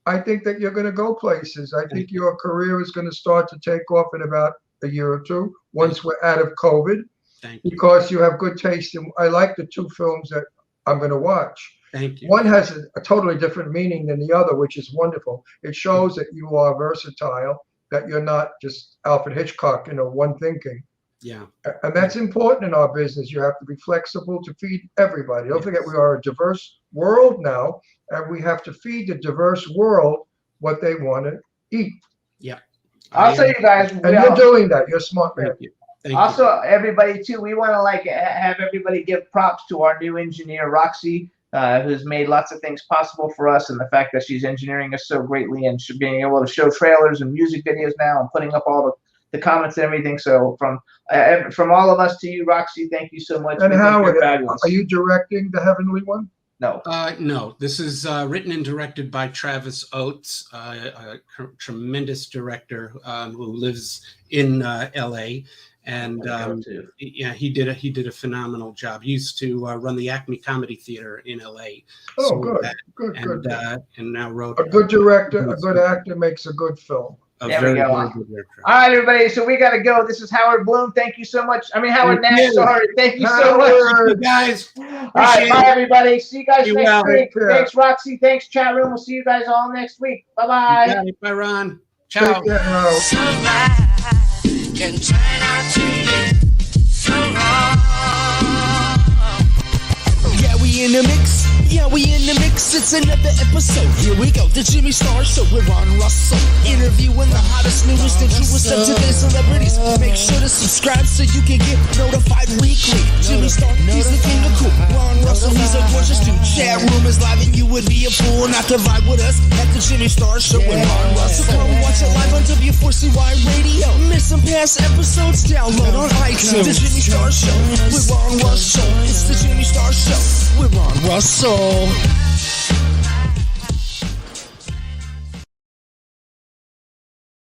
I think that you're going to go places. I think your career is going to start to take off in about a year or two once we're out of COVID. Thank you. Because you have good taste. And I like the 2 films that I'm going to watch. Thank you. One has a totally different meaning than the other, which is wonderful. It shows that you are versatile, that you're not just Alfred Hitchcock, one thinking. Yeah. And that's important in our business. You have to be flexible to feed everybody. Don't forget, we are a diverse world now, and we have to feed the diverse world what they want to eat. Yeah. Also, you guys, And you're doing that. You're a smart man. Also, everybody too, we want to have everybody give props to our new engineer, Roxy, who's made lots of things possible for us, and the fact that she's engineering us so greatly and being able to show trailers and music videos now and putting up all the comments and everything. So from all of us to you, Roxy, thank you so much. And We think Howard, you're fabulous. are you directing the Heavenly One? No. No, this is written and directed by Travis Oates, a tremendous director who lives in LA. And yeah, he did a phenomenal job. He used to run the Acme Comedy Theater in LA. Oh, So good, that- good, and, good. And now wrote A good director, a good actor makes a good film. a There we very, go. very good director. All right, everybody. So we got to go. This is Howard Bloom. Thank you so much. I mean, Howard Thank Nash. you. Sorry. Thank you so Howard. much. Guys, All right. appreciate Bye, it. everybody. See you guys Be next well. week. Take care. Thanks, Roxy. Thanks, chat room. We'll see you guys all next week. Bye-bye. Bye. Bye, Ron. Ciao. Take care now. Can try not to be so wrong. Yeah, we in the mix. Yeah, we in the mix. It's another episode. Here we go. The Jimmy Star Show with Ron Russell. Interviewing the hottest, newest, and truest of today's celebrities. Make sure to subscribe so you can get notified weekly. Jimmy Star, he's the king of cool. Ron Russell, he's a gorgeous dude. Chat room is live and you would be a fool not to vibe with us at the Jimmy Star Show with Ron Russell. Come watch it live on W4CY Radio. Miss some past episodes? Download on iTunes. The Jimmy Star Show with Ron Russell. It's the Jimmy Star Show with Ron Russell.